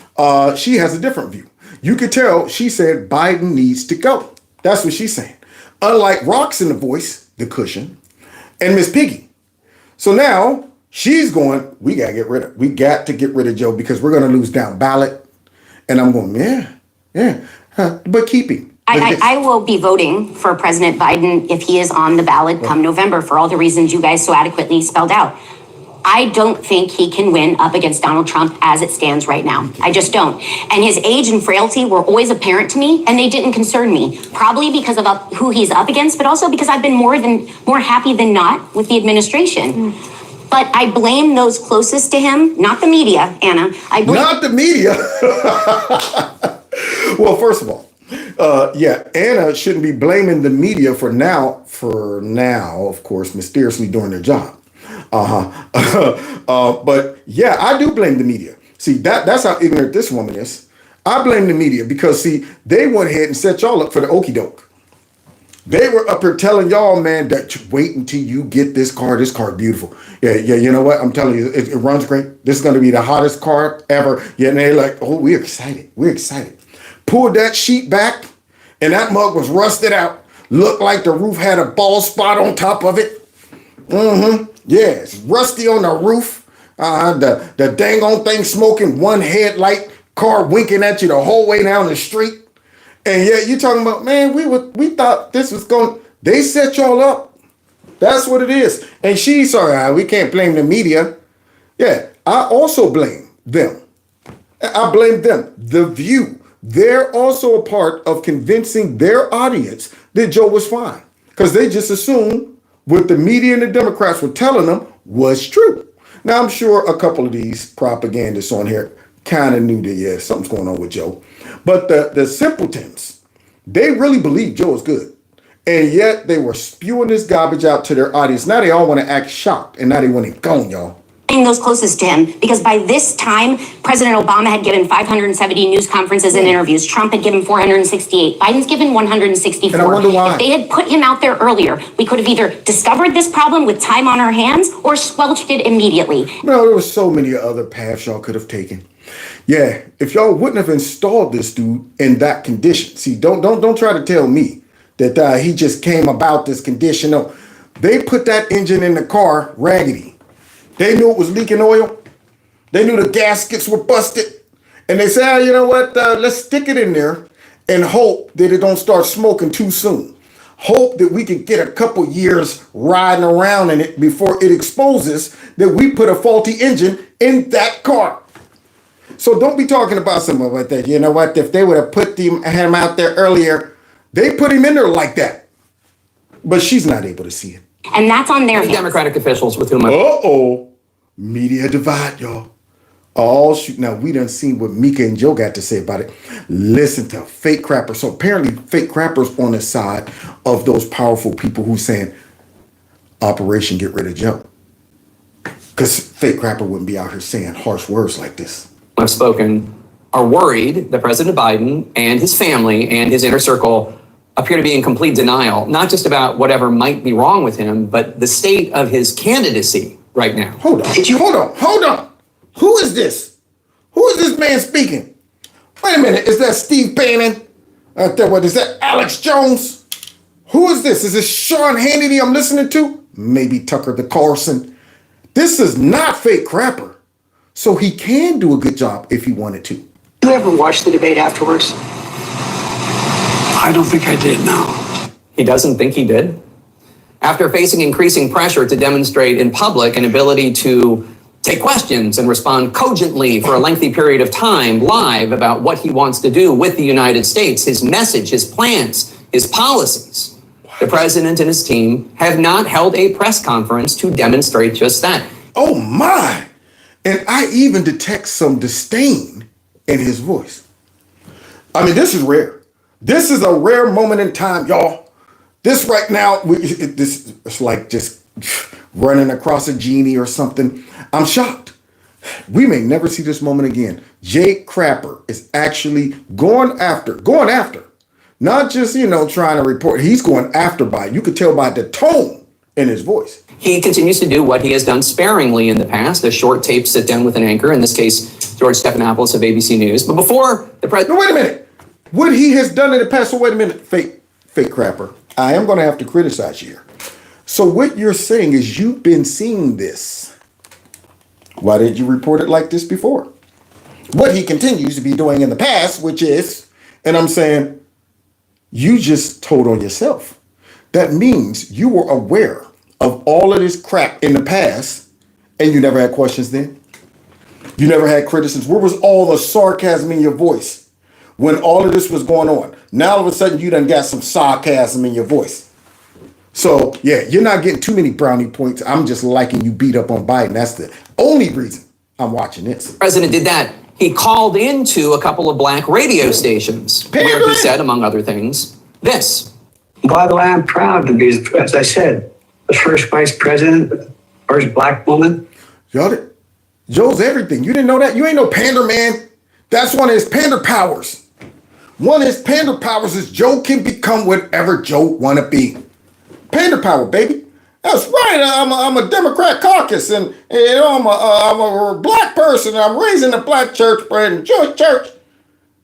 she has a different view. You could tell she said Biden needs to go. That's what she's saying. Unlike Rocks in the Voice, the cushion, and Miss Piggy. So now she's going, we got to get rid of Joe because we're going to lose Down-ballot. And I'm going, but keep him. I will be voting for President Biden if he is on the ballot come November for all the reasons you guys so adequately spelled out. I don't think he can win up against Donald Trump as it stands right now. I just don't. And his age and frailty were always apparent to me, and they didn't concern me. Probably because of who he's up against, but also because I've been more happy than not with the administration. But I blame those closest to him, not the media, Anna. Not the media. Well, first of all, Yeah, Anna shouldn't be blaming the media for now, of course, mysteriously doing their job. But yeah, I do blame the media. See, that's how ignorant this woman is. I blame the media because, see, they went ahead and set y'all up for the okie doke. They were up here telling y'all, man, that wait until you get this car. This car beautiful. Yeah, you know what? I'm telling you, it runs great. This is going to be the hottest car ever. Yeah, and they're like, oh, we're excited. We're excited. Pulled that sheet back, and that mug was rusted out. Looked like the roof had a bald spot on top of it. Yeah, it's rusty on the roof. The dang on thing smoking, one headlight, car winking at you the whole way down the street. And yet you talking about, man, we thought this was going, they set y'all up. That's what it is. And she's sorry, we can't blame the media. Yeah, I also blame them. I blame them. The View. They're also a part of convincing their audience that Joe was fine. Because they just assumed what the media and the Democrats were telling them was true. Now, I'm sure a couple of these propagandists on here kind of knew that, yeah, something's going on with Joe. But the simpletons, they really believe Joe is good. And yet they were spewing this garbage out to their audience. Now they all want to act shocked, and now they want him gone, y'all. Those closest to him, because by this time, President Obama had given 570 news conferences and interviews. Trump had given 468. Biden's given 164. And I wonder why. If they had put him out there earlier, we could have either discovered this problem with time on our hands or squelched it immediately. No, there were so many other paths y'all could have taken. Yeah, if y'all wouldn't have installed this dude in that condition. See, don't try to tell me that he just came about this condition. No, they put that engine in the car raggedy. They knew it was leaking oil. They knew the gaskets were busted. And they said, you know what, let's stick it in there and hope that it don't start smoking too soon. Hope that we can get a couple years riding around in it before it exposes that we put a faulty engine in that car. So don't be talking about something like that. You know what, if they would have put him out there earlier, they put him in there like that. But she's not able to see it. And that's on their hands. Democratic officials with whom media divide, y'all. Oh, shoot. Now, we done seen what Mika and Joe got to say about it. Listen to fake crappers. So apparently fake crappers on the side of those powerful people who saying, Operation Get Rid of Joe. Because fake crapper wouldn't be out here saying harsh words like this. Have spoken are worried that President Biden and his family and his inner circle appear to be in complete denial, not just about whatever might be wrong with him, but the state of his candidacy right now. Hold on. Who is this? Who is this man speaking? Wait a minute, is that Steve Bannon? What is that, Alex Jones? Who is this? Is this Sean Hannity I'm listening to? Maybe Tucker the Carlson. This is not fake crapper. So he can do a good job if he wanted to. You ever watch the debate afterwards? I don't think I did, no. He doesn't think he did? After facing increasing pressure to demonstrate in public an ability to take questions and respond cogently for a lengthy period of time live about what he wants to do with the United States, his message, his plans, his policies, the president and his team have not held a press conference to demonstrate just that. Oh my! And I even detect some disdain in his voice. I mean, this is rare. This is a rare moment in time, y'all. This right now, it's like just running across a genie or something. I'm shocked. We may never see this moment again. Jay Crapper is actually going after, not just, trying to report. He's going after Biden. You could tell by the tone in his voice. He continues to do what he has done sparingly in the past, a short tape sit down with an anchor, in this case, George Stephanopoulos of ABC News. But before the president... No, wait a minute. What he has done in the past, so wait a minute, fake crapper. I am going to have to criticize you here. So what you're saying is you've been seeing this. Why didn't you report it like this before? What he continues to be doing in the past, which is, and I'm saying, you just told on yourself. That means you were aware of all of this crap in the past, and you never had questions then? You never had criticisms? Where was all the sarcasm in your voice when all of this was going on? Now all of a sudden you done got some sarcasm in your voice. So yeah, you're not getting too many brownie points. I'm just liking you beat up on Biden. That's the only reason I'm watching this. The president did that he called into a couple of black radio stations where he said, among other things, this. By the way, I'm proud to be, as I said, the first vice president, the first black woman. Joe's everything. You didn't know that? You ain't no pander, man. That's one of his pander powers. One of his pander powers is Joe can become whatever Joe want to be. Pander power, baby. That's right. I'm a Democrat caucus, and you know I'm a black person. I'm raised in a black church, and Jewish church.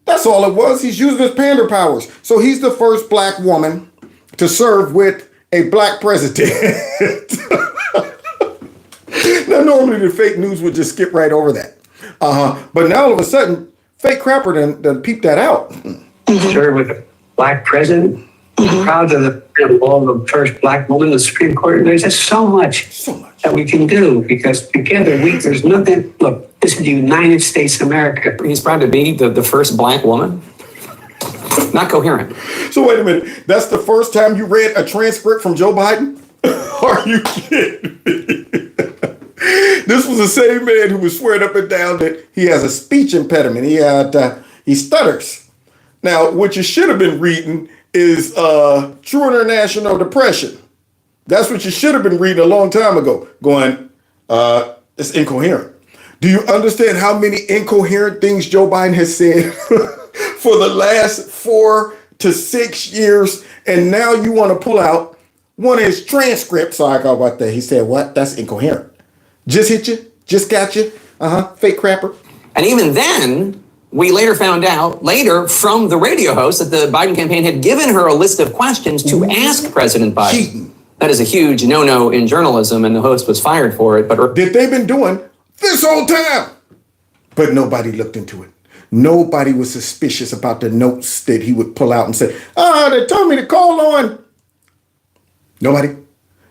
That's all it was. He's using his pander powers. So he's the first black woman to serve with a black president. Now, normally the fake news would just skip right over that. But now all of a sudden, fake crapper done peeped that out. Serve with a black president. Proud of the first black woman in the Supreme Court. There's just so much that we can do because together there's nothing. Look, this is the United States of America. He's proud to be the first black woman? Not coherent. So wait a minute. That's the first time you read a transcript from Joe Biden? Are you kidding me? This was the same man who was swearing up and down that he has a speech impediment. He stutters. Now, what you should have been reading is True International Depression. That's what you should have been reading a long time ago. Going, it's incoherent. Do you understand how many incoherent things Joe Biden has said for the last 4 to 6 years? And now you want to pull out one of his transcripts. So I go, what the? He said, what? That's incoherent. Just hit you. Just got you. Fake crapper. And even then, we later found out, from the radio host, that the Biden campaign had given her a list of questions to ask President Biden. Cheating. That is a huge no-no in journalism, and the host was fired for it. But that they've been doing this whole time. But nobody looked into it. Nobody was suspicious about the notes that he would pull out and say, they told me to call on. Nobody.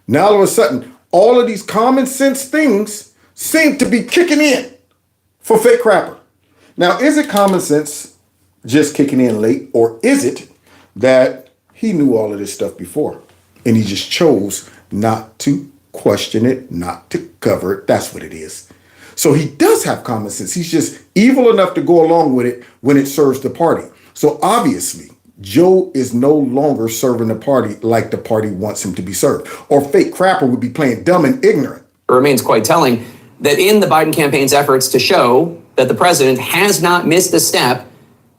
Now all of a sudden, all of these common sense things seem to be kicking in for fake crapper. Now, is it common sense just kicking in late, or is it that he knew all of this stuff before and he just chose not to question it, not to cover it? That's what it is. So he does have common sense. He's just evil enough to go along with it when it serves the party. So obviously, Joe is no longer serving the party like the party wants him to be served, or fake crapper would be playing dumb and ignorant. It remains quite telling that in the Biden campaign's efforts to show that the president has not missed a step,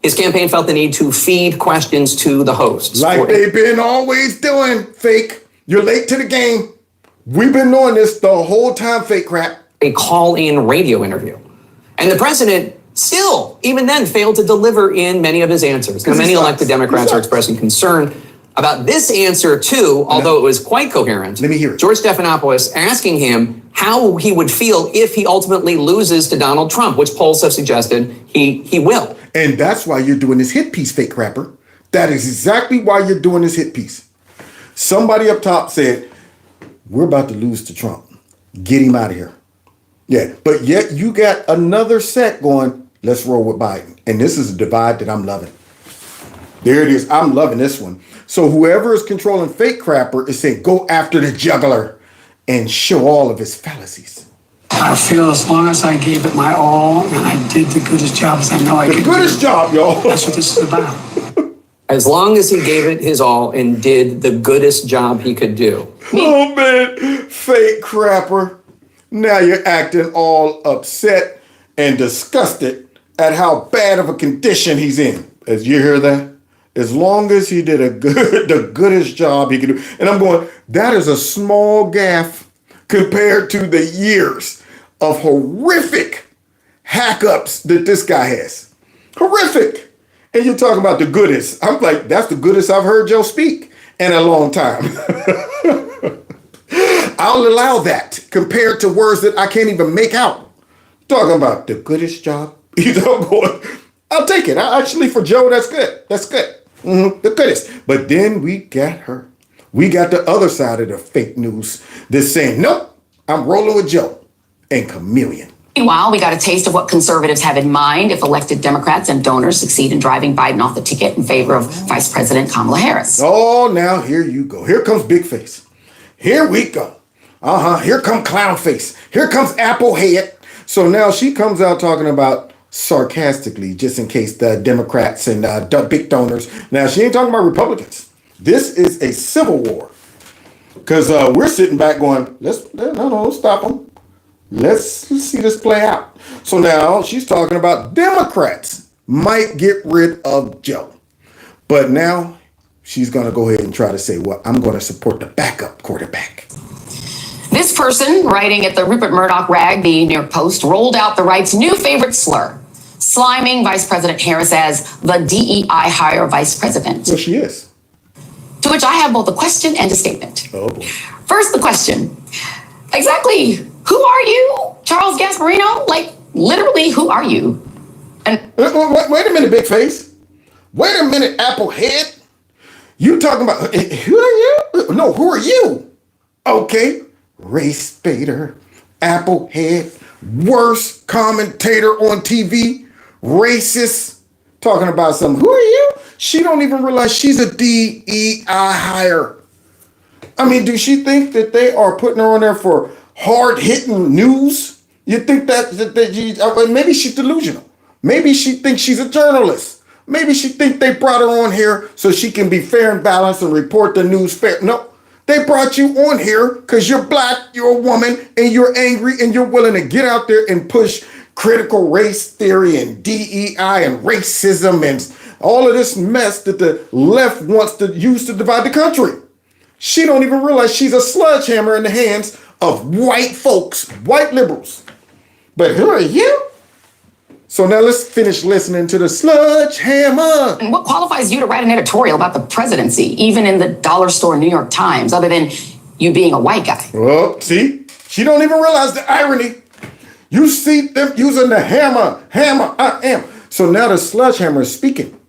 his campaign felt the need to feed questions to the hosts. Like they've been always doing, fake. You're late to the game. We've been doing this the whole time, fake crap. A call-in radio interview. And the president still, even then, failed to deliver in many of his answers. Now, many elected Democrats are expressing concern about this answer, too, although it was quite coherent. Let me hear it. George Stephanopoulos asking him how he would feel if he ultimately loses to Donald Trump, which polls have suggested he will. And that's why you're doing this hit piece, fake crapper. That is exactly why you're doing this hit piece. Somebody up top said, we're about to lose to Trump. Get him out of here. Yeah, but yet you got another set going, let's roll with Biden. And this is a divide that I'm loving. There it is. I'm loving this one. So whoever is controlling fake crapper is saying, go after the juggler and show all of his fallacies. I feel as long as I gave it my all and I did the goodest job as I know I could. The goodest job, y'all. That's what this is about. As long as he gave it his all and did the goodest job he could do. Oh, man. Fake crapper. Now you're acting all upset and disgusted at how bad of a condition he's in. As you hear that? As long as he did the goodest job he could do. And I'm going, that is a small gaffe compared to the years of horrific hack-ups that this guy has. Horrific. And you're talking about the goodest. I'm like, that's the goodest I've heard Joe speak in a long time. I'll allow that compared to words that I can't even make out. Talking about the goodest job. You know, I'll take it. Actually, for Joe, that's good. That's good. The goodest. But then we got her. We got the other side of the fake news that's saying, nope, I'm rolling with Joe and Chameleon. Meanwhile, we got a taste of what conservatives have in mind if elected Democrats and donors succeed in driving Biden off the ticket in favor of Vice President Kamala Harris. Oh, now here you go. Here comes Big Face. Here we go. Here come Clown Face. Here comes Apple Head. So now she comes out talking about sarcastically, just in case the Democrats and big donors. Now, she ain't talking about Republicans. This is a civil war. Because we're sitting back going, no, stop them. Let's see this play out. So now she's talking about Democrats might get rid of Joe. But now she's going to go ahead and try to say, well, I'm going to support the backup quarterback. This person, writing at the Rupert Murdoch rag, the New York Post, rolled out the right's new favorite slur, sliming Vice President Harris as the DEI hire vice president. Well, she is. To which I have both a question and a statement. Oh, boy. First, the question. Exactly who are you, Charles Gasparino? Like, literally, who are you? And wait a minute, big face. Wait a minute, apple head. You talking about, who are you? No, who are you? Okay, race baiter, apple head, worst commentator on TV, racist, talking about something. Who are you? She don't even realize she's a DEI hire. I mean, do she think that they are putting her on there for hard-hitting news? You think that maybe she's delusional. Maybe she thinks she's a journalist. Maybe she thinks they brought her on here so she can be fair and balanced and report the news fair. No, they brought you on here because you're black, you're a woman, and you're angry, and you're willing to get out there and push critical race theory and DEI and racism and all of this mess that the left wants to use to divide the country. She don't even realize she's a sledgehammer in the hands of white folks, white liberals. But who are you? So now let's finish listening to the sledgehammer. And what qualifies you to write an editorial about the presidency, even in the dollar store New York Times, other than you being a white guy? Well, see, she don't even realize the irony. You see them using the hammer, I am. So now the sledgehammer is speaking.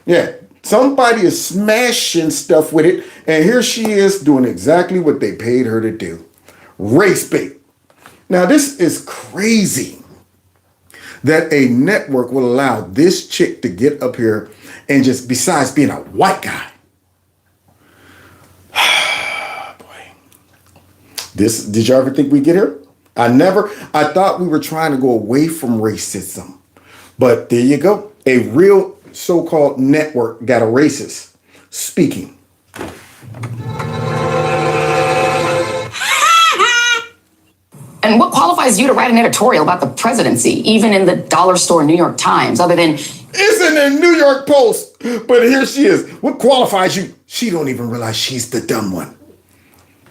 Yeah, somebody is smashing stuff with it, and here she is doing exactly what they paid her to do. Race bait. Now this is crazy that a network will allow this chick to get up here and just, besides being a white guy. Boy. Did you ever think we'd get here? I thought we were trying to go away from racism. But there you go. A real so-called network got a racist speaking. And what qualifies you to write an editorial about the presidency, even in the dollar store New York Times, other than... It's in the New York Post, but here she is. What qualifies you? She don't even realize she's the dumb one.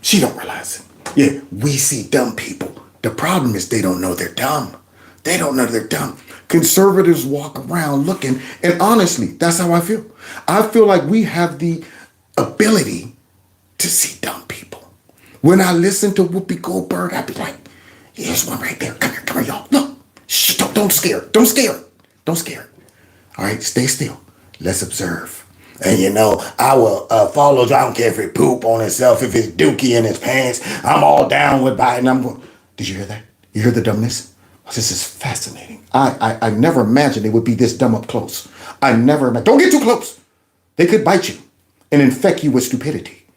She don't realize it. Yeah, we see dumb people. The problem is they don't know they're dumb. They don't know they're dumb. Conservatives walk around looking, and honestly, that's how I feel. I feel like we have the ability to see dumb people. When I listen to Whoopi Goldberg, I be like, here's one right there. Come here, y'all. Look. Shh, don't scare her. Don't scare her. Don't scare her. All right, stay still. Let's observe. And you know, I will follow. I don't care if it poop on itself, if it's dookie in his pants. I'm all down with Biden. I'm going. Did you hear that? You hear the dumbness? This is fascinating. I never imagined it would be this dumb up close. I never imagined. Don't get too close. They could bite you and infect you with stupidity.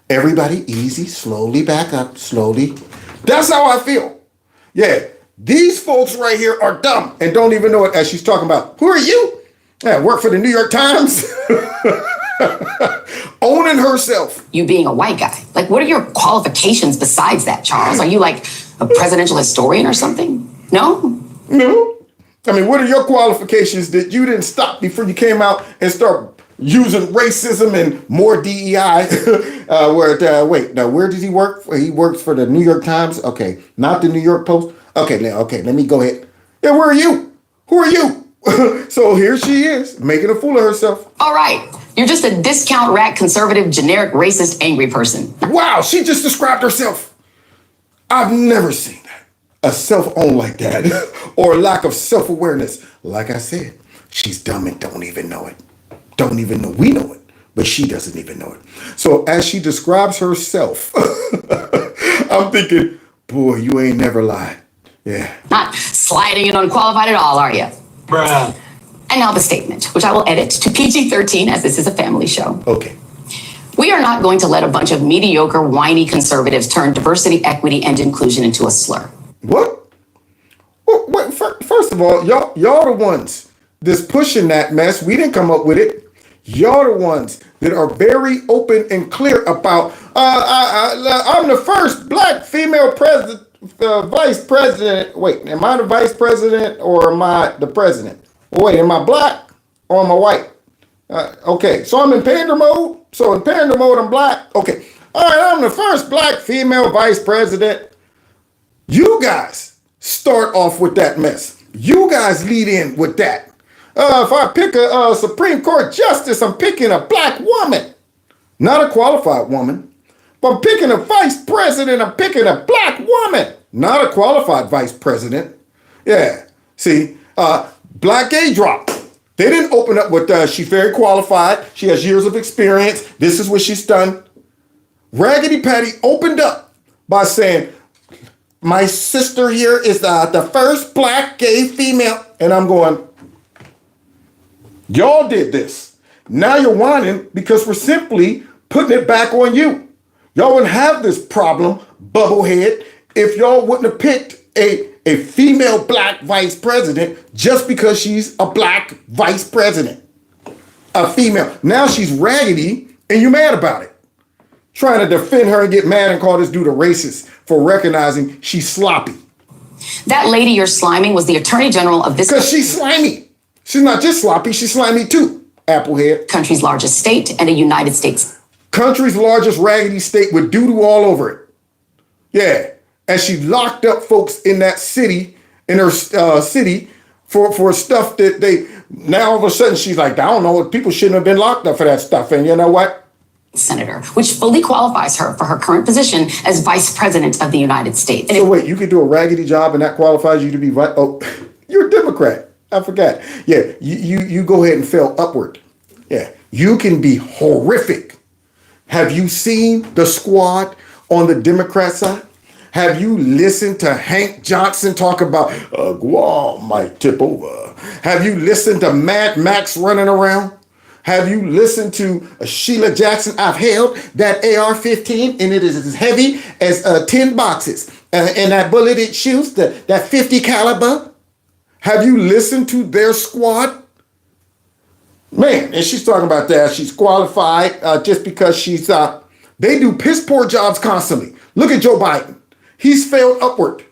Everybody, easy, slowly back up, slowly. That's how I feel. Yeah, these folks right here are dumb and don't even know it as she's talking about. Who are you? Yeah, work for the New York Times. Owning herself. You being a white guy. Like, what are your qualifications besides that, Charles? Are you like a presidential historian or something? No? No. I mean, what are your qualifications that you didn't stop before you came out and start using racism and more DEI? Wait, now where does he work? He works for the New York Times? Okay, not the New York Post? Okay, let me go ahead. Yeah, where are you? Who are you? So here she is, making a fool of herself. All right. You're just a discount rat, conservative, generic, racist, angry person. Wow, she just described herself. I've never seen that. A self-own like that. Or a lack of self-awareness. Like I said, she's dumb and don't even know it. Don't even know. We know it, but she doesn't even know it. So as she describes herself, I'm thinking, boy, you ain't never lied. Yeah. Not sliding and unqualified at all, are you? Bruh. And now the statement, which I will edit to PG-13 as this is a family show. Okay. We are not going to let a bunch of mediocre, whiny conservatives turn diversity, equity, and inclusion into a slur. What? First of all, y'all the ones that's pushing that mess. We didn't come up with it. Y'all the ones that are very open and clear about. I'm the first black female president, vice president. Wait, am I the vice president or am I the president? Wait, am I black or am I white? Okay, so I'm in pander mode. So in pander mode, I'm black. Okay, all right, I'm the first black female vice president. You guys start off with that mess. You guys lead in with that. If I pick a Supreme Court justice, I'm picking a black woman, not a qualified woman. If I'm picking a vice president, I'm picking a black woman, not a qualified vice president. Yeah, see, black gay drop. They didn't open up with, she's very qualified. She has years of experience. This is what she's done. Raggedy Patty opened up by saying, my sister here is the first black gay female. And I'm going, y'all did this. Now you're whining because we're simply putting it back on you. Y'all wouldn't have this problem, bubblehead, if y'all wouldn't have picked a female black vice president just because she's a black vice president. A female. Now she's raggedy and you're mad about it. Trying to defend her and get mad and call this dude a racist for recognizing she's sloppy. That lady you're sliming was the Attorney General of this... Because she's slimy. She's not just sloppy, she's slimy too, Applehead. Country's largest state and a United States. Country's largest raggedy state with doo-doo all over it. Yeah, and she locked up folks in that city, in her city, for stuff that they... Now all of a sudden she's like, I don't know, people shouldn't have been locked up for that stuff. And you know what? Senator, which fully qualifies her for her current position as Vice President of the United States. So wait, you could do a raggedy job and that qualifies you to be vice... Oh, you're a Democrat. I forgot. Yeah, you go ahead and fail upward. Yeah, you can be horrific. Have you seen the squad on the Democrat side? Have you listened to Hank Johnson talk about Guam might tip over? Have you listened to Mad Max running around? Have you listened to Sheila Jackson? I've held that AR-15 and it is as heavy as 10 boxes. And that bullet it shoots, that 50 caliber. Have you listened to their squad? Man, and she's talking about that. She's qualified just because she's, they do piss poor jobs constantly. Look at Joe Biden. He's failed upward.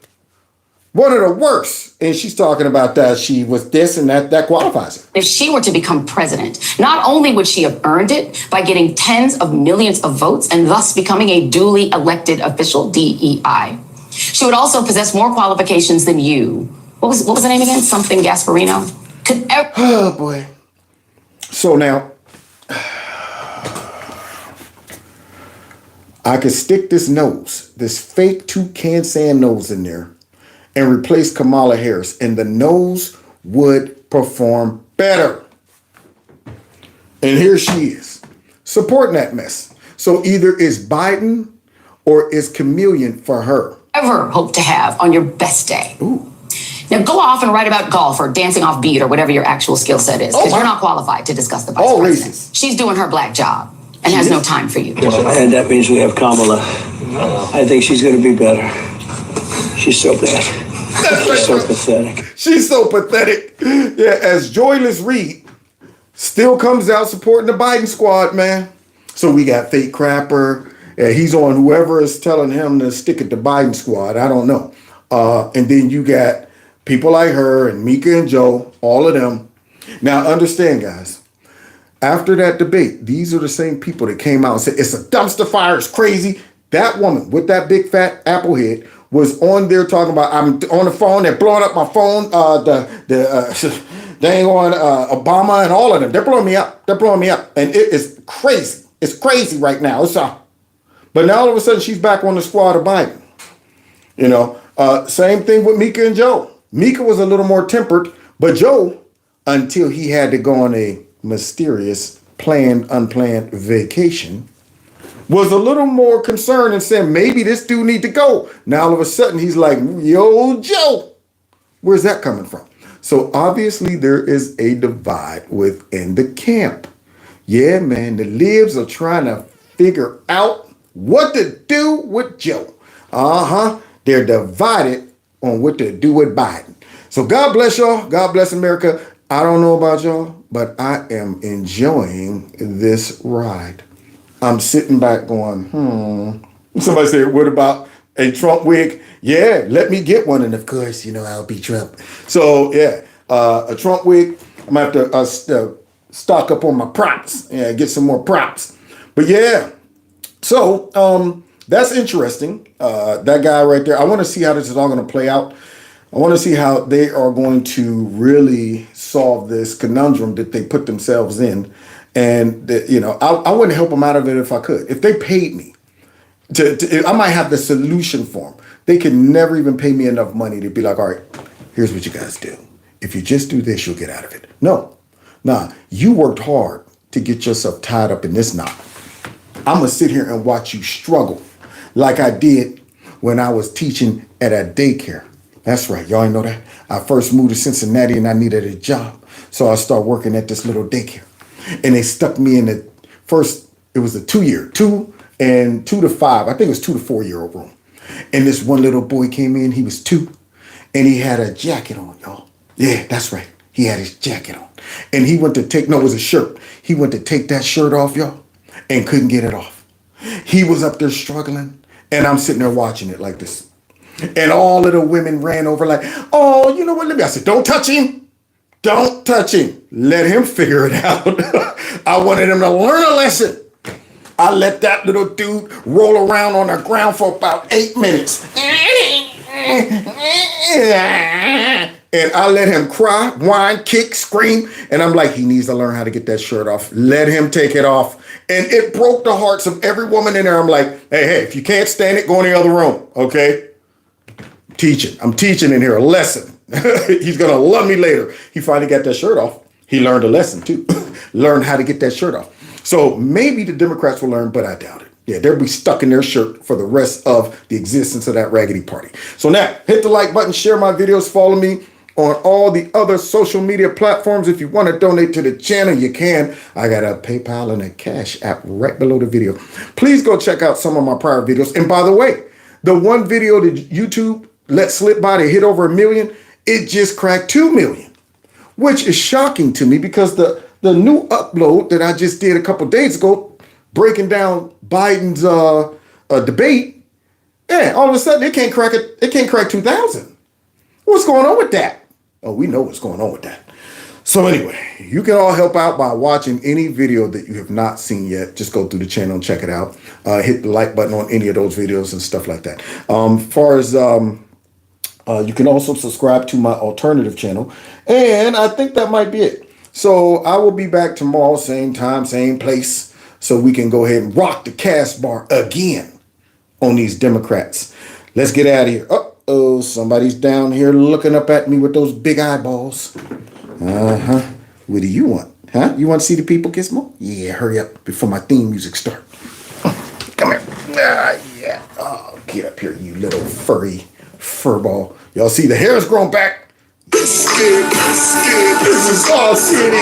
One of the worst. And she's talking about that she was this and that qualifies her. If she were to become president, not only would she have earned it by getting tens of millions of votes and thus becoming a duly elected official DEI, she would also possess more qualifications than you. What was the name again? Something Gasparino? Oh boy. So now, I could stick this nose, this fake toucan Sam nose in there and replace Kamala Harris and the nose would perform better. And here she is, supporting that mess. So either it's Biden or it's Chameleon for her. Ever hope to have on your best day. Ooh. Now go off and write about golf or dancing off beat or whatever your actual skill set is, because you're not qualified to discuss the vice president. Races. She's doing her black job and has no time for you. And that means we have Kamala. I think she's going to be better. She's so bad. She's so pathetic. She's so pathetic. Yeah, as Joyless Reed still comes out supporting the Biden squad, man. So we got Fake Crapper. Yeah, he's on whoever is telling him to stick at the Biden squad. I don't know. And then you got people like her and Mika and Joe, all of them. Now, understand, guys, after that debate, these are the same people that came out and said, it's a dumpster fire, it's crazy. That woman with that big fat apple head was on there talking about, I'm on the phone, they're blowing up my phone, they ain't on Obama and all of them. They're blowing me up. They're blowing me up. And it is crazy. It's crazy right now. But now all of a sudden she's back on the squad of Biden. You know, same thing with Mika and Joe. Mika was a little more tempered, but Joe, until he had to go on a mysterious, planned, unplanned vacation, was a little more concerned and said, maybe this dude need to go. Now all of a sudden he's like, yo, Joe, where's that coming from? So obviously there is a divide within the camp. Yeah, man, the Libs are trying to figure out what to do with Joe. They're divided on what to do with Biden. So God bless y'all. God bless America. I don't know about y'all, but I am enjoying this ride. I'm sitting back going, Somebody said, what about a Trump wig? Yeah, let me get one. And of course, I'll be Trump. So yeah, a Trump wig. I'm going to have to stock up on my props and get some more props. But yeah, so that's interesting. That guy right there. I want to see how this is all going to play out. I want to see how they are going to really solve this conundrum that they put themselves in. And, I wouldn't help them out of it if I could. If they paid me, I might have the solution for them. They can never even pay me enough money to be like, all right, here's what you guys do. If you just do this, you'll get out of it. No, you worked hard to get yourself tied up in this knot. I'm going to sit here and watch you struggle like I did when I was teaching at a daycare. That's right. Y'all know that. I first moved to Cincinnati and I needed a job. So I started working at this little daycare. And they stuck me in the first, it was a 2-year, 2 and 2 to 5. I think it was 2 to 4-year-old room. And this one little boy came in, he was 2, and he had a jacket on, y'all. Yeah, that's right. He had his jacket on. And he went to take, no, it was a shirt. He went to take that shirt off, y'all, and couldn't get it off. He was up there struggling, and I'm sitting there watching it like this. And all of the women ran over like, oh, you know what? I said, don't touch him. Don't touch him. Let him figure it out. I wanted him to learn a lesson. I let that little dude roll around on the ground for about 8 minutes. And I let him cry, whine, kick, scream. And I'm like, he needs to learn how to get that shirt off. Let him take it off. And it broke the hearts of every woman in there. I'm like, hey, if you can't stand it, go in the other room, okay? I'm teaching in here a lesson. He's going to love me later. He finally got that shirt off. He learned a lesson too. Learned how to get that shirt off. So maybe the Democrats will learn, but I doubt it. Yeah, they'll be stuck in their shirt for the rest of the existence of that raggedy party. So now, hit the like button, share my videos, follow me on all the other social media platforms. If you want to donate to the channel, you can. I got a PayPal and a Cash App right below the video. Please go check out some of my prior videos. And by the way, the one video that YouTube let slip by to hit over 1 million, it just cracked 2 million, which is shocking to me because the new upload that I just did a couple days ago, breaking down Biden's debate, all of a sudden it can't crack it. It can't crack 2,000. What's going on with that? Oh, we know what's going on with that. So anyway, you can all help out by watching any video that you have not seen yet. Just go through the channel and check it out. Hit the like button on any of those videos and stuff like that. You can also subscribe to my alternative channel. And I think that might be it. So I will be back tomorrow, same time, same place, so we can go ahead and rock the cast bar again on these Democrats. Let's get out of here. Uh-oh, somebody's down here looking up at me with those big eyeballs. Uh-huh. What do you want? Huh? You want to see the people kiss more? Yeah, hurry up before my theme music starts. Come here. Yeah. Oh, get up here, you little furry furball. Y'all see the hair's grown back. This is our city.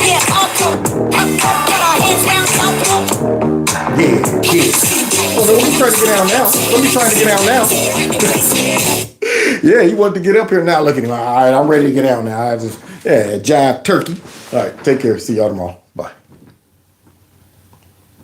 Yeah. Oh, let me try to get down now. Yeah, he wanted to get up here now. Look at him. All right, I'm ready to get out now. Jive turkey. All right, take care. See y'all tomorrow.